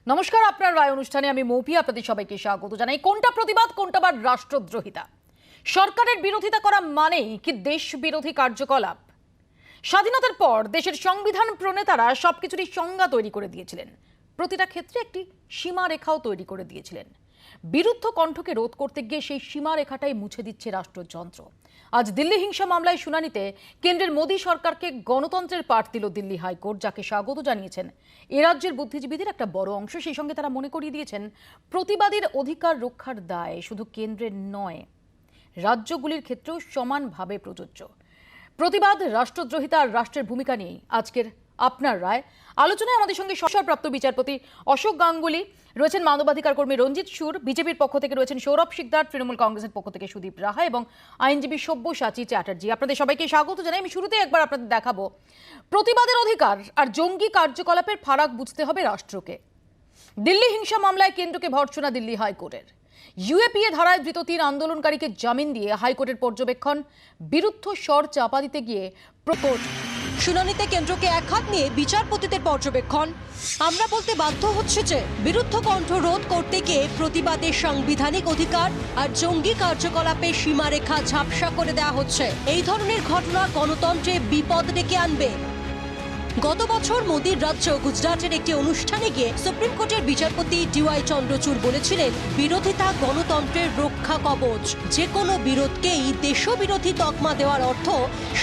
নমস্কার, আপনার রায় অনুষ্ঠানে আমি মৌপি আপনাদের সবাইকে স্বাগত জানাই। কোনটা প্রতিবাদ, কোনটা বা রাষ্ট্রদ্রোহিতা? সরকারের বিরোধিতা করা মানেই কি দেশ বিরোধী কার্যকলাপ? স্বাধীনতার পর দেশের সংবিধান প্রণেতারা সবকিছুরই সংজ্ঞা তৈরি করে দিয়েছিলেন, প্রতিটা ক্ষেত্রে একটি সীমারেখাও তৈরি করে দিয়েছিলেন। বিরুদ্ধ কণ্ঠকে রোধ করতে গিয়ে সেই সীমারেখাটাই মুছে দিচ্ছে রাষ্ট্রযন্ত্র। আজ দিল্লি হিংসা মামলায় শুনানিতে কেন্দ্রের মোদী সরকারকে গণতন্ত্রের পাঠ দিল দিল্লি হাইকোর্ট, যাকে স্বাগত জানিয়েছেন এ রাজ্যের বুদ্ধিজীবীদের একটা বড় অংশ। সেই সঙ্গে তারা মনে করিয়ে দিয়েছেন, প্রতিবাদীর অধিকার রক্ষার দায় শুধু কেন্দ্রের নয়, রাজ্যগুলির ক্ষেত্রেও সমানভাবে প্রযোজ্য। প্রতিবাদ, রাষ্ট্রদ্রোহিতা আর রাষ্ট্রের ভূমিকা নিয়ে আজকের আপনার রায় আলোচনায় আমাদের সঙ্গে অবসরপ্রাপ্ত বিচারপতি অশোক গাঙ্গুলি রয়েছেন, মানবাধিকার কর্মী রঞ্জিত সুর বিজেপির পক্ষ থেকে রয়েছেন, সৌরভ শিকদার তৃণমূল কংগ্রেসের পক্ষ থেকে সুদীপ রাহা এবং আইনজীবী সব্যসাচী চ্যাটার্জি। আপনাদের সবাইকে স্বাগত জানাই। আমি শুরুতেই একবার আপনাদের দেখাবো, প্রতিবাদের অধিকার আর জঙ্গি কার্যকলাপের ফারাক বুঝতে হবে রাষ্ট্রকে। দিল্লি হিংসা মামলায় কেন্দ্রকে ভর্ৎসনা দিল্লি হাইকোর্টের। ইউএপিএ ধারায় ধৃত 3 আন্দোলনকারীকে জামিন দিয়ে হাইকোর্টের পর্যবেক্ষণ, বিরুদ্ধ স্বর চাপা দিতে গিয়ে শুনানিতে কেন্দ্রকে এক হাত নিয়ে বিচারপতিদের পর্যবেক্ষণ। আমরা বলতে বাধ্য হচ্ছে যে বিরুদ্ধ কণ্ঠ রোধ করতে গিয়ে প্রতিবাদের সাংবিধানিক অধিকার আর জঙ্গি কার্যকলাপের সীমারেখা ঝাপসা করে দেওয়া হচ্ছে। এই ধরনের ঘটনা গণতন্ত্রে বিপদ ডেকে আনবে। গত বছর মোদীর রাজ্য গুজরাটের একটি অনুষ্ঠানে গিয়ে সুপ্রিম কোর্টের বিচারপতি ডিওয়াই চন্দ্রচূড় বলেছিলেন, বিরোধিতা গণতন্ত্রের রক্ষা কবচ। যে কোনো বিরোধকেই দেশবিরোধী তকমা দেওয়ার অর্থ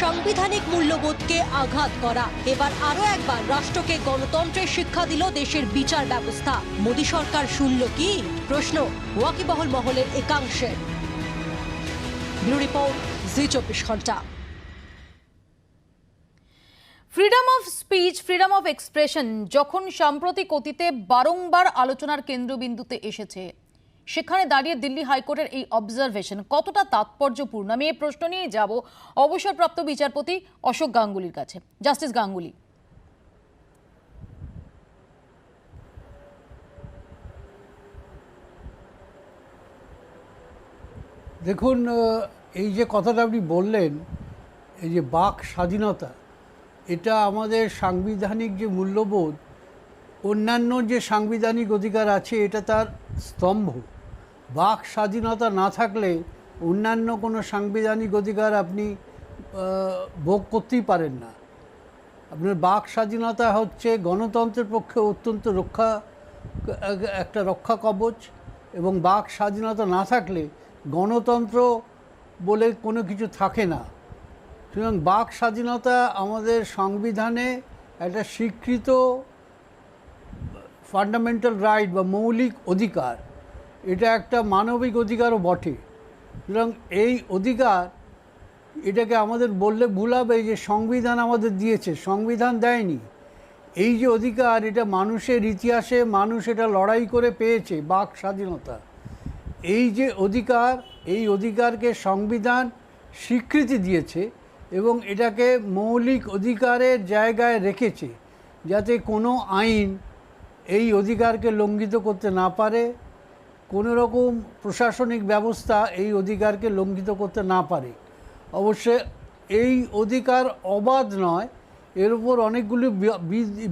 সাংবিধানিক মূল্যবোধকে আঘাত করা। এবার আরো একবার রাষ্ট্রকে গণতন্ত্রের শিক্ষা দিল দেশের বিচার ব্যবস্থা। মোদী সরকার শুনল কি? প্রশ্ন ওয়াকিবহল মহলের একাংশের। ব্যুরো রিপোর্ট, জি 24 ঘন্টা। Freedom of speech, freedom of expression যখন সাম্প্রতিক অতীতে বারংবার আলোচনার কেন্দ্রবিন্দুতে এসেছে, সেখানে দাঁড়িয়ে দিল্লি হাইকোর্টের এই অবজারভেশন কতটা তাৎপর্যপূর্ণ, আমি এই প্রশ্ন নিয়ে যাব অবসরপ্রাপ্ত বিচারপতি অশোক গাঙ্গুলির কাছে। জাস্টিস গাঙ্গুলি, দেখুন, এই যে কথাটা আপনি বললেন, এই যে বাক স্বাধীনতা, এটা আমাদের সাংবিধানিক যে মূল্যবোধ, অন্যান্য যে সাংবিধানিক অধিকার আছে এটা তার স্তম্ভ। বাক স্বাধীনতা না থাকলে অন্যান্য কোনো সাংবিধানিক অধিকার আপনি ভোগ করতেই পারেন না। আপনার বাক স্বাধীনতা হচ্ছে গণতন্ত্রের পক্ষে অত্যন্ত একটা রক্ষা কবচ, এবং বাক স্বাধীনতা না থাকলে গণতন্ত্র বলে কোনো কিছু থাকে না। সুতরাং বাক স্বাধীনতা আমাদের সংবিধানে একটা স্বীকৃত ফান্ডামেন্টাল রাইট বা মৌলিক অধিকার। এটা একটা মানবিক অধিকারও বটে। সুতরাং এই অধিকার, এটাকে আমাদের বললে ভুল হবে যে সংবিধান আমাদের দিয়েছে, সংবিধান দেয়নি। এই যে অধিকার, এটা মানুষের ইতিহাসে মানুষ এটা লড়াই করে পেয়েছে, বাক স্বাধীনতা। এই যে অধিকার, এই অধিকারকে সংবিধান স্বীকৃতি দিয়েছে এবং এটাকে মৌলিক অধিকারের জায়গায় রেখেছে, যাতে কোনো আইন এই অধিকারকে লঙ্ঘিত করতে না পারে, কোনো রকম প্রশাসনিক ব্যবস্থা এই অধিকারকে লঙ্ঘিত করতে না পারে। অবশ্য এই অধিকার অবাধ নয়, এর উপর অনেকগুলি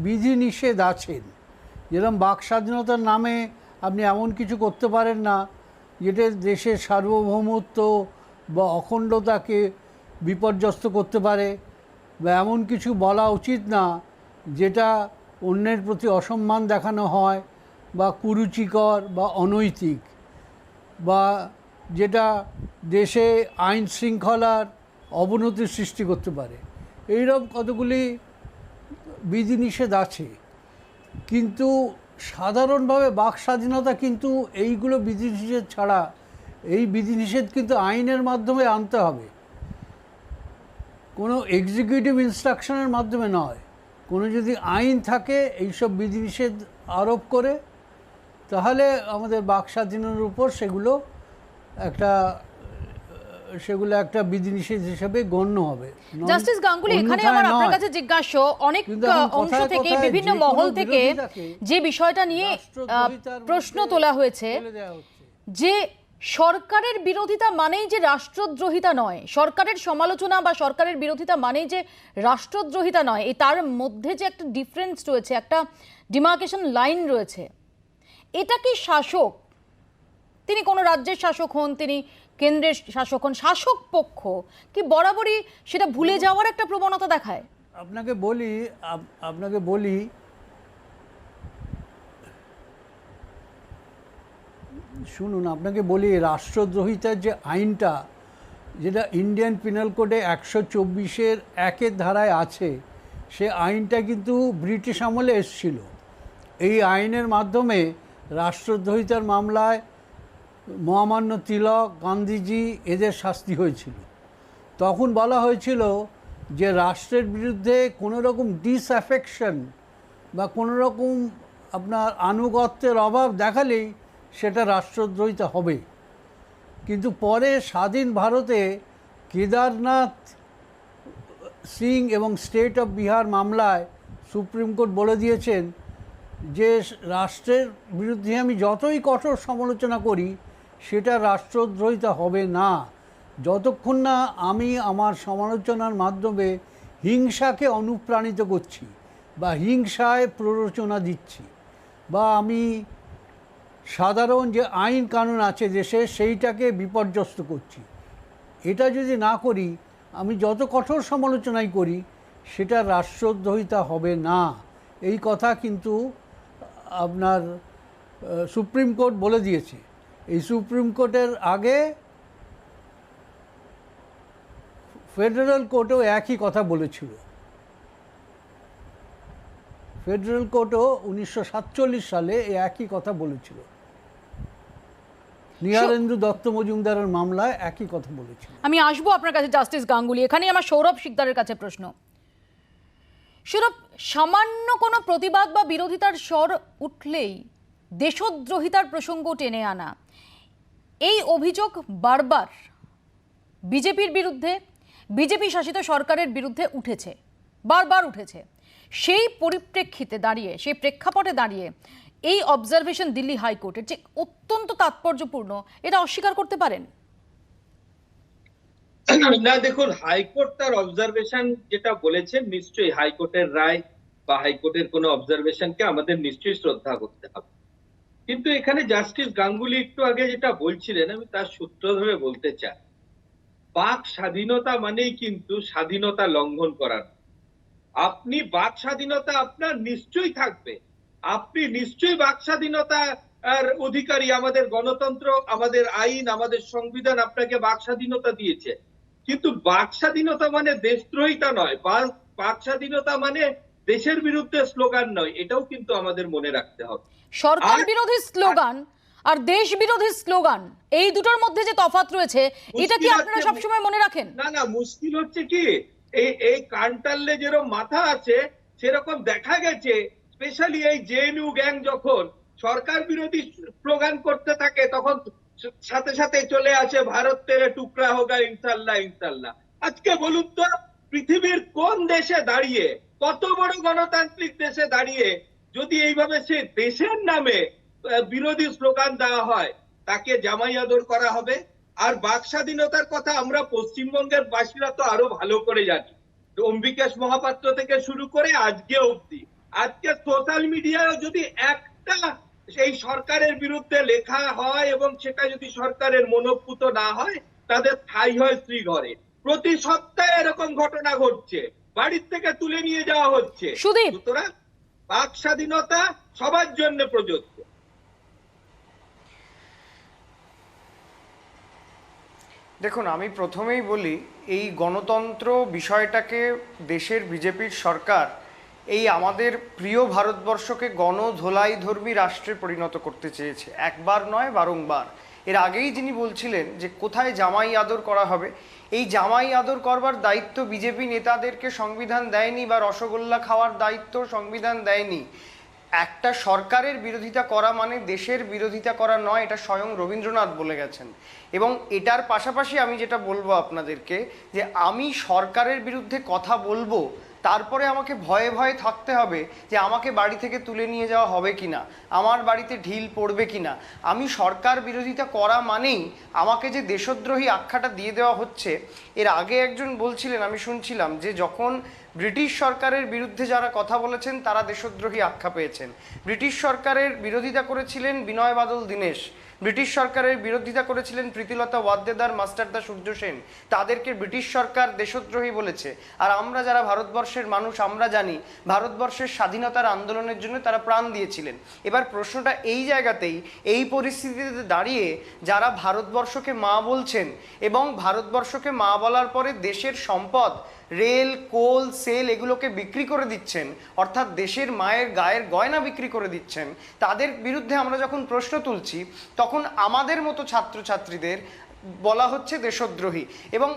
বিধিনিষেধ আছেন। যেরকম বাক স্বাধীনতার নামে আপনি এমন কিছু করতে পারেন না যেটা দেশের সার্বভৌমত্ব বা অখণ্ডতাকে বিপর্যস্ত করতে পারে, বা এমন কিছু বলা উচিত না যেটা অন্যের প্রতি অসম্মান দেখানো হয় বা কুরুচিকর বা অনৈতিক, বা যেটা দেশে আইন শৃঙ্খলার অবনতির সৃষ্টি করতে পারে। এইরকম কতগুলি বিধিনিষেধ আছে। কিন্তু সাধারণভাবে বাক স্বাধীনতা কিন্তু এইগুলো বিধিনিষেধ ছাড়া, এই বিধিনিষেধ কিন্তু আইনের মাধ্যমে আনতে হবে, কোনো এক্সিকিউটিভ ইনস্ট্রাকশনের মাধ্যমে নয়। কোনো যদি আইন থাকে এইসব বিধিনিষেধ আরোপ করে, তাহলে আমাদের বাক স্বাধীনতার উপর সেগুলো একটা বিধিনিষেধ হিসেবে গণ্য হবে। জাস্টিস গাঙ্গুলি, এখানে আমার আপনার কাছে জিজ্ঞাসা, অনেক অংশ থেকে, বিভিন্ন মহল থেকে যে বিষয়টা নিয়ে প্রশ্ন তোলা হয়েছে যে সরকারের বিরোধিতা মানেই যে রাষ্ট্রদ্রোহিতা নয়, সরকারের সমালোচনা বা সরকারের বিরোধিতা মানেই যে রাষ্ট্রদ্রোহিতা নয়, এই তার মধ্যে যে একটা ডিফারেন্স রয়েছে, একটা ডিমার্কেশন লাইন রয়েছে, এটা কি শাসক, তিনি কোনো রাজ্যের শাসক হন, তিনি কেন্দ্রের শাসক হন, শাসক পক্ষ কি বরাবরই সেটা ভুলে যাওয়ার একটা প্রবণতা দেখায়? আপনাকে বলি শুনুন, আপনাকে বলি রাষ্ট্রদ্রোহিতার যে আইনটা, যেটা ইন্ডিয়ান পিনাল কোডে 124-এর 1-এর ধারায় আছে, সে আইনটা কিন্তু ব্রিটিশ আমলে এসেছিল। এই আইনের মাধ্যমে রাষ্ট্রদ্রোহিতার মামলায় মহামান্য তিলক, গান্ধীজি এদের শাস্তি হয়েছিল। তখন বলা হয়েছিল যে রাষ্ট্রের বিরুদ্ধে কোনো রকম ডিসঅ্যাফেকশন বা কোনো রকম আপনার আনুগত্যের অভাব দেখালেই সেটা রাষ্ট্রদ্রোহিতা হবে। কিন্তু পরে স্বাধীন ভারতে কেদারনাথ সিং এবং স্টেট অফ বিহার মামলায় সুপ্রিম কোর্ট বলে দিয়েছেন যে রাষ্ট্রের বিরুদ্ধে আমি যতই কঠোর সমালোচনা করি সেটা রাষ্ট্রদ্রোহিতা হবে না, যতক্ষণ না আমি আমার সমালোচনার মাধ্যমে হিংসাকে অনুপ্রাণিত করছি বা হিংসায় প্ররোচনা দিচ্ছি, বা আমি সাধারণ যে আইন কানুন আছে দেশে সেইটাকে বিপর্যস্ত করছি। এটা যদি না করি, আমি যত কঠোর সমালোচনাই করি, সেটা রাষ্ট্রদ্রোহিতা হবে না। এই কথা কিন্তু আপনার সুপ্রিম কোর্ট বলে দিয়েছে। এই সুপ্রিম কোর্টের আগে ফেডারেল কোর্টও একই কথা বলেছিল। ফেডারেল কোর্টও 1947 সালে এই একই কথা বলেছিল। নিহারেন্দু দত্ত মজুমদারের মামলায় একই কথা বলেছিল। আমি আসবো আপনার কাছে জাস্টিস গাঙ্গুলি, এখানেই আমার সৌরভ শিকদারের কাছে প্রশ্ন। সৌরভ, সামান্য কোনো প্রতিবাদ বা বিরোধিতার স্বর উঠলেই দেশদ্রোহিতার প্রসঙ্গ টেনে আনা, এই অভিযোগ বারবার বিজেপির বিরুদ্ধে, বিজেপি শাসিত সরকারের বিরুদ্ধে উঠেছে, বারবার উঠেছে। সেই পরিপ্রেক্ষিতে দাঁড়িয়ে, সেই প্রেক্ষাপটে দাঁড়িয়ে এই অবজারভেশন দিল্লি হাইকোর্টের যে অত্যন্ত তাৎপর্যপূর্ণ, এটা অস্বীকার করতে পারেন? না, দেখুন, হাইকোর্ট তার অবজারভেশন যেটা বলেছেন, নিশ্চয়ই হাইকোর্টের রায় বা হাইকোর্টের কোনো অবজারভেশনকে আমাদের নিশ্চয়ই শ্রদ্ধা করতে হবে। কিন্তু এখানে জাস্টিস গাঙ্গুলি একটু আগে যেটা বলছিলেন, আমি তার সূত্র ধরে বলতে চাই, বাক স্বাধীনতা মানেই কিন্তু স্বাধীনতা লঙ্ঘন করার। আপনি বাক স্বাধীনতা আপনার নিশ্চয়ই থাকবে, আপনি নিশ্চয়ই বাক স্বাধীনতা আর অধিকারী। আমাদের গণতন্ত্র, আমাদের আইন, আমাদের সংবিধান আপনাকে বাক স্বাধীনতা দিয়েছে। কিন্তু বাক স্বাধীনতা মানে দেশদ্রোহিতা নয়, বাক স্বাধীনতা মানে দেশের বিরুদ্ধে স্লোগান নয়, এটাও কিন্তু আমাদের মনে রাখতে হবে। সরকার বিরোধী স্লোগান আর দেশ বিরোধী স্লোগান, এই দুটোর মধ্যে যে তফাৎ রয়েছে, এটা কি আপনারা সবসময় মনে রাখেন? না, মুশকিল হচ্ছে কি, এই কানটাল্লে যেরকম মাথা আছে সেরকম দেখা গেছে, স্পেশালি এই জেএনইউ গ্যাং যখন সরকার বিরোধী স্লোগান করতে থাকে, তখন সাথে সাথে চলে আসে ভারত তেরে টুকরা হোগা ইনশাল্লাহ ইনশাল্লাহ। আজকে বলুন তো, পৃথিবীর কোন দেশে দাঁড়িয়ে, কত বড় গণতান্ত্রিক দেশে দাঁড়িয়ে যদি এইভাবে সে দেশের নামে বিরোধী স্লোগান দেওয়া হয়, তাকে জামাই আদর করা হবে? আর বাক স্বাধীনতার কথা আমরা পশ্চিমবঙ্গের বাসীরা তো আরো ভালো করে জানি। অম্বিকেশ মহাপাত্র থেকে শুরু করে আজকে অবধি, আজকে সোশ্যাল মিডিয়ায় যদি একটা সেই সরকারের বিরুদ্ধে লেখা হয় এবং সেটা যদি সরকারের মনোপুত না হয়, তাদের ঠাঁই হয় শ্রীঘরে। প্রতি সপ্তাহে এরকম ঘটনা ঘটছে, বাড়ির থেকে তুলে নিয়ে যাওয়া হচ্ছে। সুতরাং বাক স্বাধীনতা সবার জন্য প্রযোজ্য। দেখুন, আমি প্রথমেই বলি, এই গণতন্ত্র বিষয়টাকে দেশের বিজেপির সরকার এই আমাদের প্রিয় ভারতবর্ষকে গণধোলাইধর্মী রাষ্ট্রে পরিণত করতে চেয়েছে, একবার নয় বারংবার। এর আগেই যিনি বলছিলেন যে কোথায় জামাই আদর করা হবে, এই জামাই আদর করবার দায়িত্ব বিজেপি নেতাদেরকে সংবিধান দেয়নি, বা রসগোল্লা খাওয়ার দায়িত্ব সংবিধান দেয়নি। একটা সরকারের বিরোধিতা করা মানে দেশের বিরোধিতা করা নয়, এটা স্বয়ং রবীন্দ্রনাথ বলে গেছেন। এবং এটার পাশাপাশি আমি যেটা বলবো আপনাদেরকে, যে আমি সরকারের বিরুদ্ধে কথা বলবো, তারপরে আমাকে ভয়ে ভয়ে থাকতে হবে যে আমাকে বাড়ি থেকে তুলে নিয়ে যাওয়া হবে কিনা, আমার বাড়িতে ঢিল পড়বে কিনা। আমি সরকার বিরোধিতা করা মানেই আমাকে যে দেশদ্রোহী আখ্যাটা দিয়ে দেওয়া হচ্ছে। এর আগে একজন বলছিলেন, আমি শুনছিলাম যে যখন ব্রিটিশ সরকারের বিরুদ্ধে যারা কথা বলেছেন তারা দেশদ্রোহী আখ্যা পেয়েছেন। ব্রিটিশ সরকারের বিরোধিতা করেছিলেন বিনয় বাদল দীনেশ, ব্রিটিশ সরকারের বিরোধিতা করেছিলেন প্রীতিলতা ওয়াদ্দেদার, মাস্টারদা সূর্য সেন, তাদেরকে ব্রিটিশ সরকার দেশদ্রোহী বলেছে। আর আমরা যারা ভারতবর্ষের মানুষ আমরা জানি ভারতবর্ষের স্বাধীনতার আন্দোলনের জন্য তারা প্রাণ দিয়েছিলেন। এবার প্রশ্নটা এই জায়গাতেই, এই পরিস্থিতিতে দাঁড়িয়ে যারা ভারতবর্ষকে মা বলছেন এবং ভারতবর্ষকে মা বলার পরে দেশের সম্পদ রেল, কোল, সেল এগুলোকে বিক্রি করে দিচ্ছেন, অর্থাৎ দেশের মায়ের গায়ের গয়না বিক্রি করে দিচ্ছেন, তাদের বিরুদ্ধে আমরা যখন প্রশ্ন তুলছি তখন আমাদের মতো ছাত্রছাত্রীদের বলা হচ্ছে দেশদ্রোহী। এবং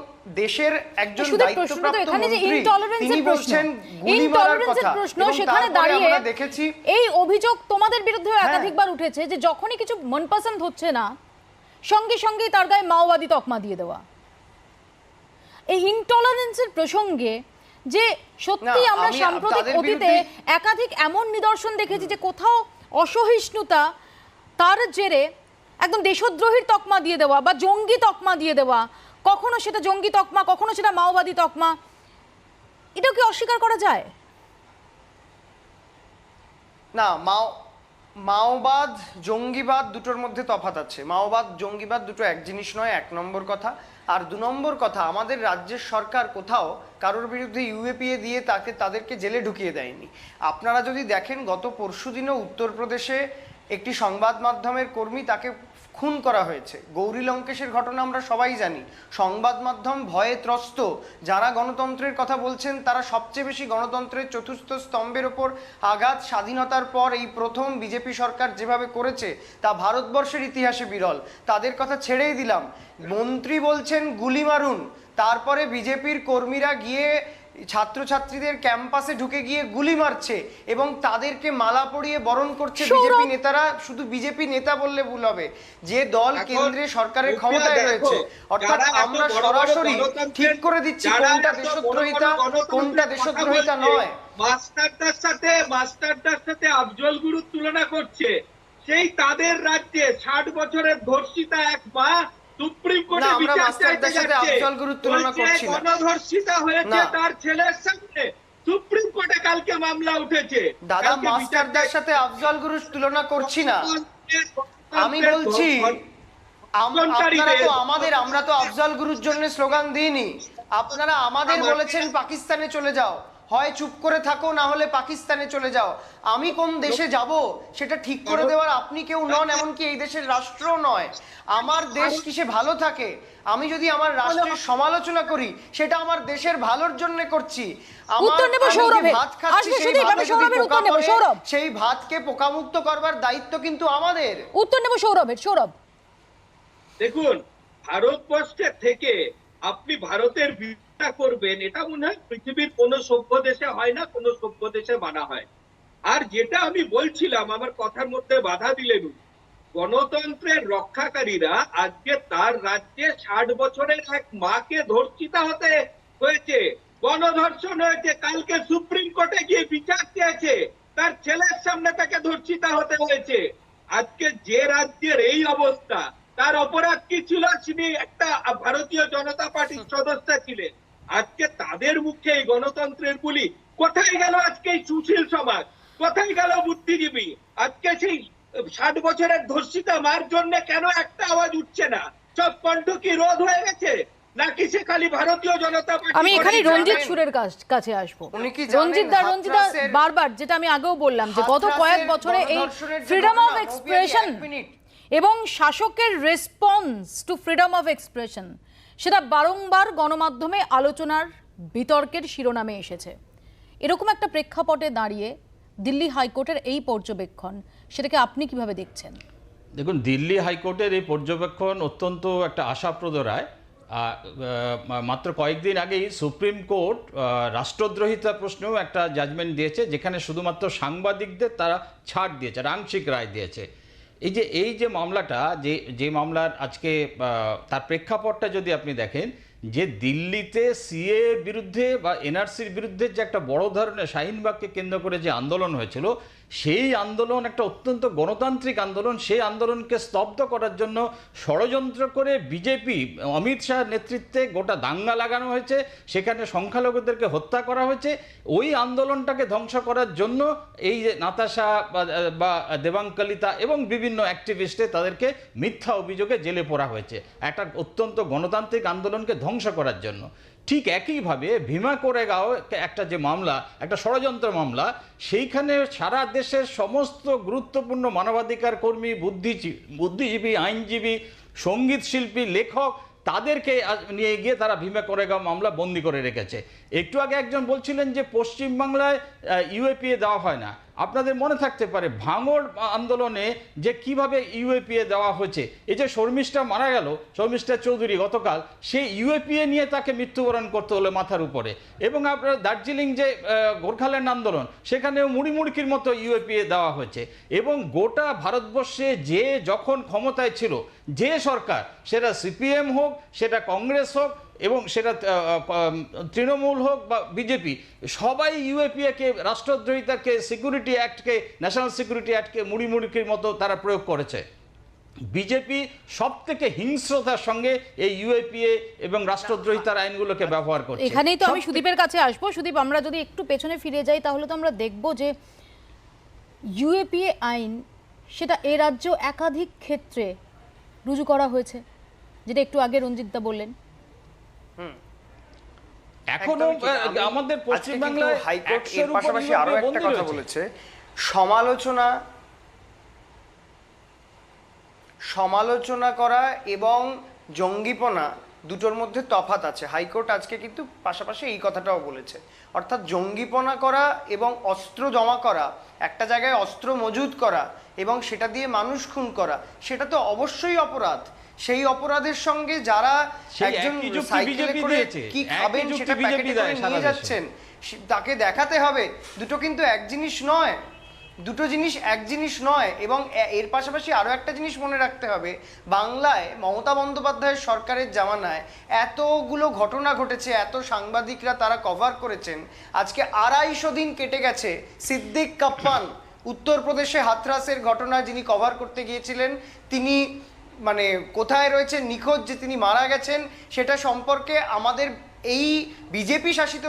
দেশের একজন দায়িত্বপ্রাপ্ত মন্ত্রী তিনি বলছেন গুলি মারার কথা। সেখানে দাঁড়িয়ে আমরা দেখেছি এই অভিযোগ তোমাদের বিরুদ্ধে একাধিকবার উঠেছে যে যখনই কিছু মনপসন্দ হচ্ছে না সঙ্গে সঙ্গে তার গায়ে মাওবাদী তকমা দিয়ে দেওয়া। এই ইনটলারেন্সের প্রসঙ্গে যে সত্যি আমরা সাম্প্রতিক অতীতে একাধিক এমন নিদর্শন দেখেছি যে কোথাও অসহিষ্ণুতা তার জেরে একদম দেশদ্রোহীর তকমা দিয়ে দেওয়া বা জঙ্গি তকমা দিয়ে দেওয়া, কখনো সেটা জঙ্গি তকমা কখনো সেটা মাওবাদী তকমা, এটাও কি অস্বীকার করা যায়? না, মাওবাদ জঙ্গিবাদ দুটোর মধ্যে তফাৎ আছে। মাওবাদ জঙ্গিবাদ দুটো এক জিনিস নয়, এক নম্বর কথা। আর দু নম্বর কথা, আমাদের রাজ্যের সরকার কোথাও কারোর বিরুদ্ধে ইউএপিএ দিয়ে তাদেরকে জেলে ঢুকিয়ে দেয়নি। আপনারা যদি দেখেন গত পরশুদিনও উত্তরপ্রদেশে একটি সংবাদ মাধ্যমের কর্মী তাকে খুন করা হয়েছে। গৌরী লঙ্কেশের ঘটনা আমরা সবাই জানি। সংবাদ মাধ্যম ভয়ে ত্রস্ত, যারা গণতন্ত্রের কথা বলছেন তারা সবচেয়ে বেশি গণতন্ত্রের চতুর্থ স্তম্ভের ওপর আঘাত স্বাধীনতার পর এই প্রথম বিজেপি সরকার যেভাবে করেছে তা ভারতবর্ষের ইতিহাসে বিরল। তাদের কথা ছেড়েই দিলাম, মন্ত্রী বলছেন গুলি মারুন, তারপরে বিজেপির কর্মীরা গিয়ে ছাত্রছাত্রীদের ক্যাম্পাসে ঢুকে গিয়ে গুলি মারছে এবং তাদেরকে মালা পরিয়ে বরণ করছে বিজেপি নেতারা। শুধু বিজেপি নেতা বললে ভুল হবে, যে দল কেন্দ্রে সরকারের ক্ষমতায় রয়েছে। অর্থাৎ আমরা সরাসরি ঠিক করে দিচ্ছি কোনটা দেশদ্রোহিতা কোনটা দেশদ্রোহিতা নয়। মাস্টারদার সাথে আফজল গুরুর তুলনা করছে, সেই তাদের রাজ্যে 60 বছরের ধর্ষিতা এক মা সুপ্রিম কোর্টে বিচার চাইতে যাচ্ছে, গণধর্ষিতা হয়েছে তার ছেলের সামনে, সুপ্রিম কোর্টে কালকে মামলা উঠেছে। দাদা, মাস্টারদার সাথে আফজল গুরুর তুলনা করছি না, আমি বলছি আমরা তো আফজল গুরুর জন্য স্লোগান দিইনি। আপনারা আমাদের বলেছেন পাকিস্তানে চলে যাও, হয় চুপ করে থাকো না হলে পাকিস্তানে চলে যাও। আমি কোন দেশে যাব সেটা ঠিক করে দেওয়ার আপনি কেউ নন, এমনকি এই দেশের রাষ্ট্র নয়। আমার দেশ কিসে ভালো থাকে, আমি যদি আমার রাষ্ট্রের সমালোচনা করি সেটা আমার দেশের ভালোর জন্য করছি। ভাত খাচ্ছি সেই ভাতকে পোকামুক্ত করবার দায়িত্ব কিন্তু আমাদের। উত্তর নেব সৌরভ। দেখুন, ভারতবর্ষের থেকে আপনি ভারতের বিরোধিতা করবেন এটা মনে হয় পৃথিবীর কোন সভ্য দেশে হয় না, কোন সভ্য দেশে মানা হয়। আর যেটা আমি বলছিলাম, আমার কথার মধ্যে বাধা দিলেন, গণতন্ত্রের রক্ষাকারীরা আজকে তার রাজ্যে 60 বছরের এক মাকে ধর্ষিতা হতে হয়েছে, গণধর্ষণ হয়েছে, কালকে সুপ্রিম কোর্টে গিয়ে বিচার চেয়েছে, তার ছেলের সামনে তাকে ধর্ষিতা হতে হয়েছে। আজকে যে রাজ্যের এই অবস্থা, তার অপরাধ কি ছিল? তিনি একটা ভারতীয় জনতা পার্টির সদস্য ছিলেন। আজকে তাদের মুখে এই গণতন্ত্রের গুলি কোথায় গেল? আজকে এই সুশীল সমাজ কোথায় গেল? বুদ্ধিজীবী আজকে সেই 60 বছরের ধর্ষিতা মার জন্য কেন একটা আওয়াজ উঠছে না? সব কণ্ঠ কি রোধ হয়ে গেছে নাকি সে খালি ভারতীয় জনতা পার্টি? আমি এখানে রঞ্জিত সুরের কাছে আসবো। রঞ্জিতদা বারবার যেটা আমি আগেও বললাম যে গত কয়েক বছরে এই ফ্রিডম অফ এক্সপ্রেশন এবং শাসকের response to freedom of expression সেটা বারংবার গণমাধ্যমে আলোচনার বিতর্কের শিরোনামে এসেছে। এরকম একটা প্রেক্ষাপটে দাঁড়িয়ে দিল্লি হাইকোর্টের এই পর্যবেক্ষণ, সেটাকে আপনি কিভাবে দেখছেন? দেখুন, দিল্লি হাইকোর্টের এই পর্যবেক্ষণ অত্যন্ত একটা আশাপ্রদ রায়। মাত্র কয়েকদিন আগেই সুপ্রিম কোর্ট রাষ্ট্রদ্রোহিতা প্রশ্নেও একটা জাজমেন্ট দিয়েছে, যেখানে শুধুমাত্র সাংবাদিকদের তারা ছাড় দিয়েছে, আংশিক রায় দিয়েছে। এই যে মামলাটা, যে মামলার আজকে তার প্রেক্ষাপটটা যদি আপনি দেখেন, যে দিল্লিতে সিএ বিরুদ্ধে বা এনআরসির বিরুদ্ধে যে একটা বড় ধরনের শাহিনবাগকে কেন্দ্র করে যে আন্দোলন হয়েছিল, সেই আন্দোলন একটা অত্যন্ত গণতান্ত্রিক আন্দোলন। সেই আন্দোলনকে স্তব্ধ করার জন্য ষড়যন্ত্র করে বিজেপি অমিত শাহের নেতৃত্বে গোটা দাঙ্গা লাগানো হয়েছে, সেখানে সংখ্যালঘুদেরকে হত্যা করা হয়েছে। ওই আন্দোলনটাকে ধ্বংস করার জন্য এই যে নাতাশা বা দেবাঙ্কলিতা এবং বিভিন্ন অ্যাক্টিভিস্টে তাদেরকে মিথ্যা অভিযোগে জেলে পোরা হয়েছে একটা অত্যন্ত গণতান্ত্রিক আন্দোলনকে ধ্বংস করার জন্য। ঠিক একইভাবে ভীমা কোরেগাঁও একটা যে মামলা, একটা ষড়যন্ত্র মামলা, সেইখানে সারা দেশের সমস্ত গুরুত্বপূর্ণ মানবাধিকার কর্মী, বুদ্ধিজীবী, আইনজীবী, সঙ্গীত শিল্পী, লেখক, তাদেরকে নিয়ে গিয়ে তারা ভীমা কোরেগাঁও মামলা বন্দি করে রেখেছে। একটু আগে একজন বলছিলেন যে পশ্চিমবাংলায় ইউএপিএ দেওয়া হয় না। আপনাদের মনে থাকতে পারে ভাঙড় আন্দোলনে যে কিভাবে ইউএপিএ দেওয়া হয়েছে। এই যে শর্মিষ্ঠা মারা গেল, শর্মিষ্ঠা চৌধুরী গতকাল, সেই ইউএপিএ নিয়ে তাকে মৃত্যুবরণ করতে হলো মাথার উপরে। এবং আপনার দার্জিলিং যে গোর্খাল্যান্ড আন্দোলন, সেখানেও মুড়িমুড়কির মতো ইউএপিএ দেওয়া হয়েছে। এবং গোটা ভারতবর্ষে যে যখন ক্ষমতায় ছিল যে সরকার, সেটা সিপিএম হোক, সেটা কংগ্রেস হোক, এবং সেটা তৃণমূল হোক বা বিজেপি, সবাই ইউএপিএকে, রাষ্ট্রদ্রোহিতাকে, সিকিউরিটি অ্যাক্টকে, ন্যাশনাল সিকিউরিটি অ্যাক্টকে মুড়িমুড়কির মতো তারা প্রয়োগ করেছে। বিজেপি সব থেকে হিংস্রতার সঙ্গে এই ইউএপিএ এবং রাষ্ট্রদ্রোহিতার আইনগুলোকে ব্যবহার করছে। এখানেই তো আমি সুদীপের কাছে আসবো। সুদীপ, আমরা যদি একটু পেছনে ফিরে যাই তাহলে তো আমরা দেখব যে ইউএপিএ আইন সেটা এ রাজ্য একাধিক ক্ষেত্রে রুজু করা হয়েছে, যেটা একটু আগে রঞ্জিতদা বললেন। এখনো আমাদের পশ্চিমবাংলায় হাইকোর্ট এর পাশাপাশি আরো একটা কথা বলেছে, সমালোচনা করা এবং জঙ্গিপনা দুটোর মধ্যে তফাৎ আছে। হাইকোর্ট আজকে কিন্তু পাশাপাশি এই কথাটাও বলেছে, অর্থাৎ জঙ্গিপনা করা এবং অস্ত্র জমা করা, একটা জায়গায় অস্ত্র মজুদ করা এবং সেটা দিয়ে মানুষ খুন করা, সেটা তো অবশ্যই অপরাধ। সেই অপরাধের সঙ্গে যারা একজন সাইকেলে করে কি খাবেন সেটা প্যাকেটে করে নিয়ে যাচ্ছেন, তাকে দেখাতে হবে দুটো কিন্তু এক জিনিস নয়, দুটো জিনিস এক জিনিস নয়। এবং এর পাশাপাশি আরও একটা জিনিস মনে রাখতে হবে, বাংলায় মমতা বন্দ্যোপাধ্যায়ের সরকারের জামানায় এতগুলো ঘটনা ঘটেছে, এত সাংবাদিকরা তারা কভার করেছেন। আজকে 250 দিন কেটে গেছে। সিদ্দিক কাপ্পান উত্তরপ্রদেশে হাথরাসের ঘটনা যিনি কভার করতে গিয়েছিলেন, তিনি মানে কোথায় রয়েছে, নিখোঁজ, যে তিনি মারা গেছেন, সেটা সম্পর্কে আমাদের এই বিজেপি শাসিত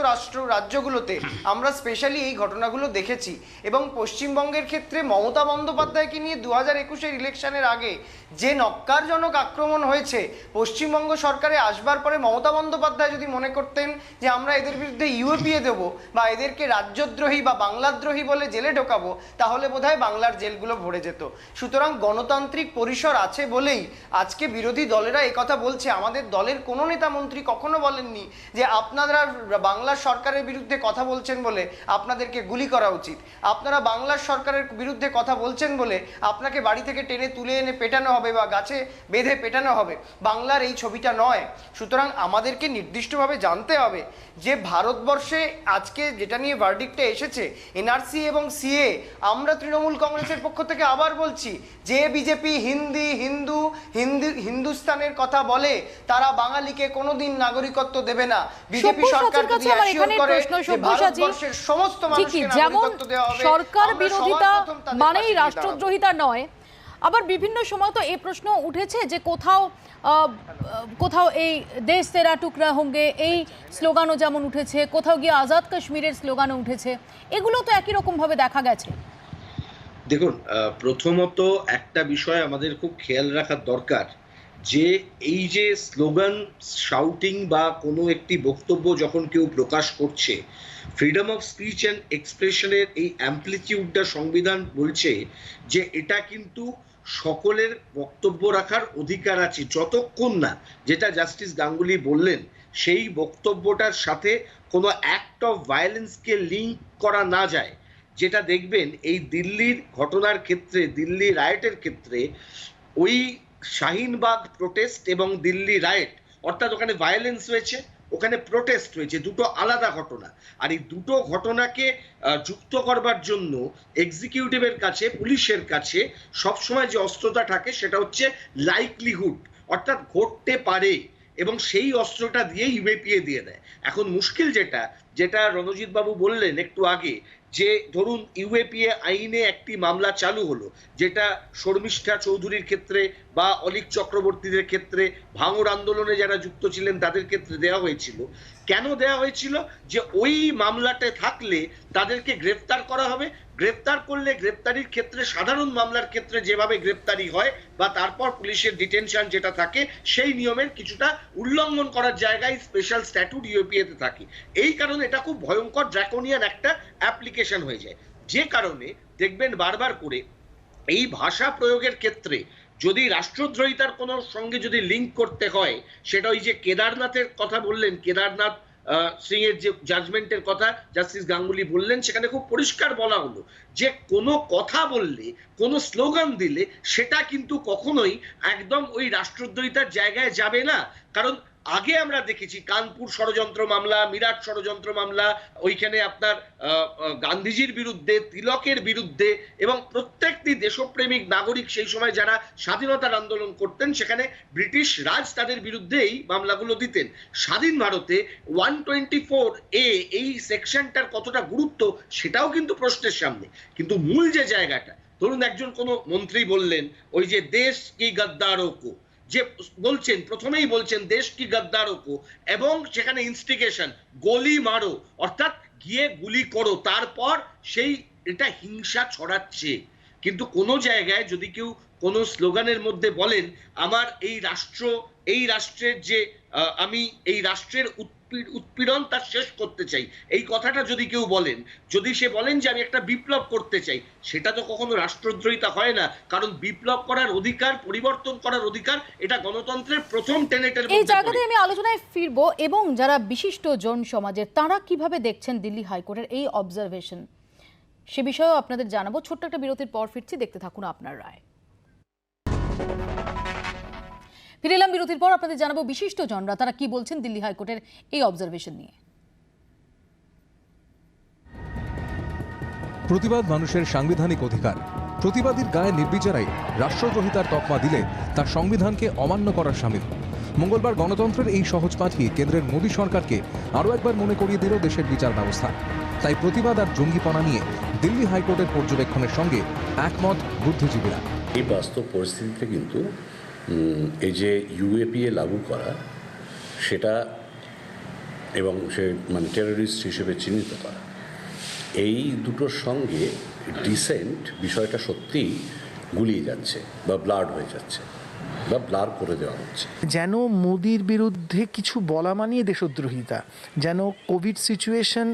রাজ্যগুলোতে আমরা স্পেশালি এই ঘটনাগুলো দেখেছি। এবং পশ্চিমবঙ্গের ক্ষেত্রে মমতা বন্দ্যোপাধ্যায়কে নিয়ে 2021-এর ইলেকশনের আগে যে নক্কারজনক আক্রমণ হয়েছে, পশ্চিমবঙ্গ সরকারে আসবার পরে মমতা বন্দ্যোপাধ্যায় যদি মনে করতেন যে আমরা এদের বিরুদ্ধে ইউএপিএ দেবো বা এদেরকে রাজ্যদ্রোহী বা বাংলাদ্রোহী বলে জেলে ঢোকাবো, তাহলে বোধহয় বাংলার জেলগুলো ভরে যেত। সুতরাং গণতান্ত্রিক পরিসর আছে বলেই আজকে বিরোধী দলেরা একথা বলছে। আমাদের দলের কোনো নেতা মন্ত্রী কখনো বলেননি যে আপনারা বাংলার সরকারের বিরুদ্ধে কথা বলছেন বলে আপনাদেরকে গুলি করা উচিত, আপনারা বাংলার সরকারের বিরুদ্ধে কথা বলছেন বলে আপনাকে বাড়ি থেকে টেনে তুলে এনে পেটানো হবে বা গাছে বেঁধে পেটানো হবে। বাংলার এই ছবিটা নয়। সুতরাং আমাদেরকে নির্দিষ্টভাবে জানতে হবে যে ভারতবর্ষে আজকে যেটা নিয়ে ভার্ডিক্টে এসেছে, এনআরসি এবং সিএ, আমরা তৃণমূল কংগ্রেসের পক্ষ থেকে আবার বলছি, যে বিজেপি হিন্দুস্তানের কথা বলে তারা বাঙালিকে কোনোদিন নাগরিকত্ব দেবে না। বিজেপি সরকার যদি অ্যাসিওর করে যে ভারতবর্ষের সমস্ত মানুষকে নাগরিকত্ব দেওয়া হবে, সরকার বিরোধিতা মানেই রাষ্ট্রদ্রোহিতা নয়। আবার বিভিন্ন সময় তো এই প্রশ্ন উঠেছে যে কোথাও এই দেশ তেরা টুকরা হোঙ্গে এই স্লোগানও যেমন উঠেছে, কোথাও গিয়ে আজাদ কাশ্মীরের স্লোগানও উঠেছে, এগুলো তো একই রকম ভাবে দেখা গেছে। দেখুন, প্রথমত একটা বিষয় আমাদের খুব খেয়াল রাখার দরকার যে এই যে স্লোগান, শাউটিং বা কোনো একটি বক্তব্য যখন কেউ প্রকাশ করছে, ফ্রিডম অফ স্পিচ অ্যান্ড এক্সপ্রেশনের এই অ্যাম্পলিটিউডটা সংবিধান বলছে যে এটা কিন্তু সকলের বক্তব্য রাখার অধিকার আছে, যতক্ষণ না, যেটা জাস্টিস গাঙ্গুলি বললেন, সেই বক্তব্যটার সাথে কোনো অ্যাক্ট অফ ভায়োলেন্সকে লিঙ্ক করা না যায়। যেটা দেখবেন এই দিল্লির ঘটনার ক্ষেত্রে, দিল্লি রায়েটের ক্ষেত্রে, ওই শাহিনবাগ প্রোটেস্ট এবং দিল্লি রায়েট, অর্থাৎ ওখানে ভায়োলেন্স হয়েছে, ওখানে প্রোটেস্ট হয়েছে, দুটো আলাদা ঘটনা। আর এই দুটো ঘটনাকে যুক্ত করবার জন্য এক্সিকিউটিভের কাছে, পুলিশের কাছে সবসময় যে অস্ত্রটা থাকে সেটা হচ্ছে লাইকলিহুড, অর্থাৎ ঘটতে পারে। এবং সেই অস্ত্রটা দিয়ে ইউএপিএ দিয়ে দেয়। এখন মুশকিল যেটা রণজিৎ বাবু বললেন একটু আগে, যে ধরুন ইউএপিএ আইনে একটি মামলা চালু হলো, যেটা শর্মিষ্ঠা চৌধুরীর ক্ষেত্রে বা অলীক চক্রবর্তীদের ক্ষেত্রে, ভাঙড় আন্দোলনে যারা যুক্ত ছিলেন তাদের ক্ষেত্রে দেওয়া হয়েছিল। কেন দেওয়া হয়েছিল? যে ওই মামলাতে থাকলে তাদেরকে গ্রেফতার করা হবে, গ্রেফতার করলে গ্রেফতারির ক্ষেত্রে সাধারণ মামলার ক্ষেত্রে যেভাবে গ্রেফতারি হয় বা তারপর পুলিশের ডিটেনশন যেটা থাকে সেই নিয়মের কিছুটা উল্লঙ্ঘন করার জায়গায় স্পেশাল স্ট্যাটুট ইউএপিএতে থাকে। এই কারণে এটা খুব ভয়ঙ্কর ড্রাকোনিয়ান একটা অ্যাপ্লিকেশন হয়ে যায়, যে কারণে দেখবেন বারবার করে এই ভাষা প্রয়োগের ক্ষেত্রে যদি রাষ্ট্রদ্রোহিতার কোনো সঙ্গে যদি লিঙ্ক করতে হয়, সেটা ওই যে কেদারনাথের কথা বললেন, কেদারনাথ সিং এর যে জাজমেন্টের কথা জাস্টিস গাঙ্গুলি বললেন, সেখানে খুব পরিষ্কার বলা হলো যে কোনো কথা বললে, কোনো স্লোগান দিলে সেটা কিন্তু কখনোই একদম ওই রাষ্ট্রদ্রোহিতার জায়গায় যাবে না। কারণ আগে আমরা দেখেছি কানপুর ষড়যন্ত্র মামলা, মিরাট ষড়যন্ত্র মামলা, ওইখানে আপনার গান্ধীজির বিরুদ্ধে, তিলকের বিরুদ্ধে এবং প্রত্যেকটি দেশপ্রেমিক নাগরিক সেই সময় যারা স্বাধীনতার আন্দোলন করতেন, সেখানে ব্রিটিশ রাজ তাদের বিরুদ্ধে এই মামলাগুলো দিতেন। স্বাধীন ভারতে 124A এই সেকশনটার কতটা গুরুত্ব সেটাও কিন্তু প্রশ্নের সামনে। কিন্তু মূল যে জায়গাটা, ধরুন একজন কোনো মন্ত্রী বললেন ওই যে দেশ কি গদ্দারো কো, যে বলছেন প্রথমেই বলছেন দেশ কি গদ্দারো কো, এবং সেখানে ইনস্টিগেশন, গলি মারো, অর্থাৎ গিয়ে গুলি করো, তারপর সেই এটা হিংসা ছড়াচ্ছে। কিন্তু কোনো জায়গায় যদি কেউ কোনো স্লোগানের মধ্যে বলেন আমার এই রাষ্ট্রের যে আমি এই রাষ্ট্রের উৎপীড়ন তা শেষ করতে চাই, এই কথাটা যদি কেউ বলেন, যদি সে বলেন যে আমি একটা বিপ্লব করতে চাই, সেটা তো কখনো রাষ্ট্রদ্রোহিতা হয় না। কারণ বিপ্লব করার অধিকার, পরিবর্তন করার অধিকার, এটা গণতন্ত্রের প্রথম টেনেটের মধ্যে। এই জায়গাতে আমি আলোচনায় ফিরবো এবং যারা বিশিষ্ট জন সমাজের তারা কিভাবে দেখছেন দিল্লি হাইকোর্টের এই অবজারভেশন, সে বিষয়েও আপনাদের জানাবো। ছোট্ট একটা বিরতির পর ফিরছি, দেখতে থাকুন আপনার রায়। ফিরে এলাম বিরতির পর, আপনাদের জানাবো বিশিষ্ট জনরা তারা কি বলছেন দিল্লি হাইকোর্টের এই অবজারভেশন নিয়ে। প্রতিবাদ মানুষের সাংবিধানিক অধিকার। প্রতিবাদীর গায়ে নির্বিচারাই রাষ্ট্রদ্রোহিতার তকমা দিলে তার সংবিধানকে অমান্য করার শামিল। মঙ্গলবার গণতন্ত্রের এই সহজ পাঠই কেন্দ্রের মোদী সরকারকে আরও একবার মনে করিয়ে দিল দেশের বিচার ব্যবস্থা। তাই প্রতিবাদ আর জঙ্গিপনা নিয়ে দিল্লি হাইকোর্টের পর্যবেক্ষণের সঙ্গে একমত বুদ্ধিজীবীরা। এই বাস্তব পরিস্থিতিতে কিন্তু এই যে ইউএপিএ লাগু করা সেটা এবং সে মানে টেররিস্ট হিসেবে চিহ্নিত করা, এই দুটোর সঙ্গে ডিসেন্ট বিষয়টা সত্যিই গুলিয়ে যাচ্ছে বা ব্লাড হয়ে যাচ্ছে বা ব্লার করে দেওয়া হচ্ছে। যেন মোদির বিরুদ্ধে কিছু বলা মানিয়ে দেশদ্রোহিতা, যেন কোভিড সিচুয়েশন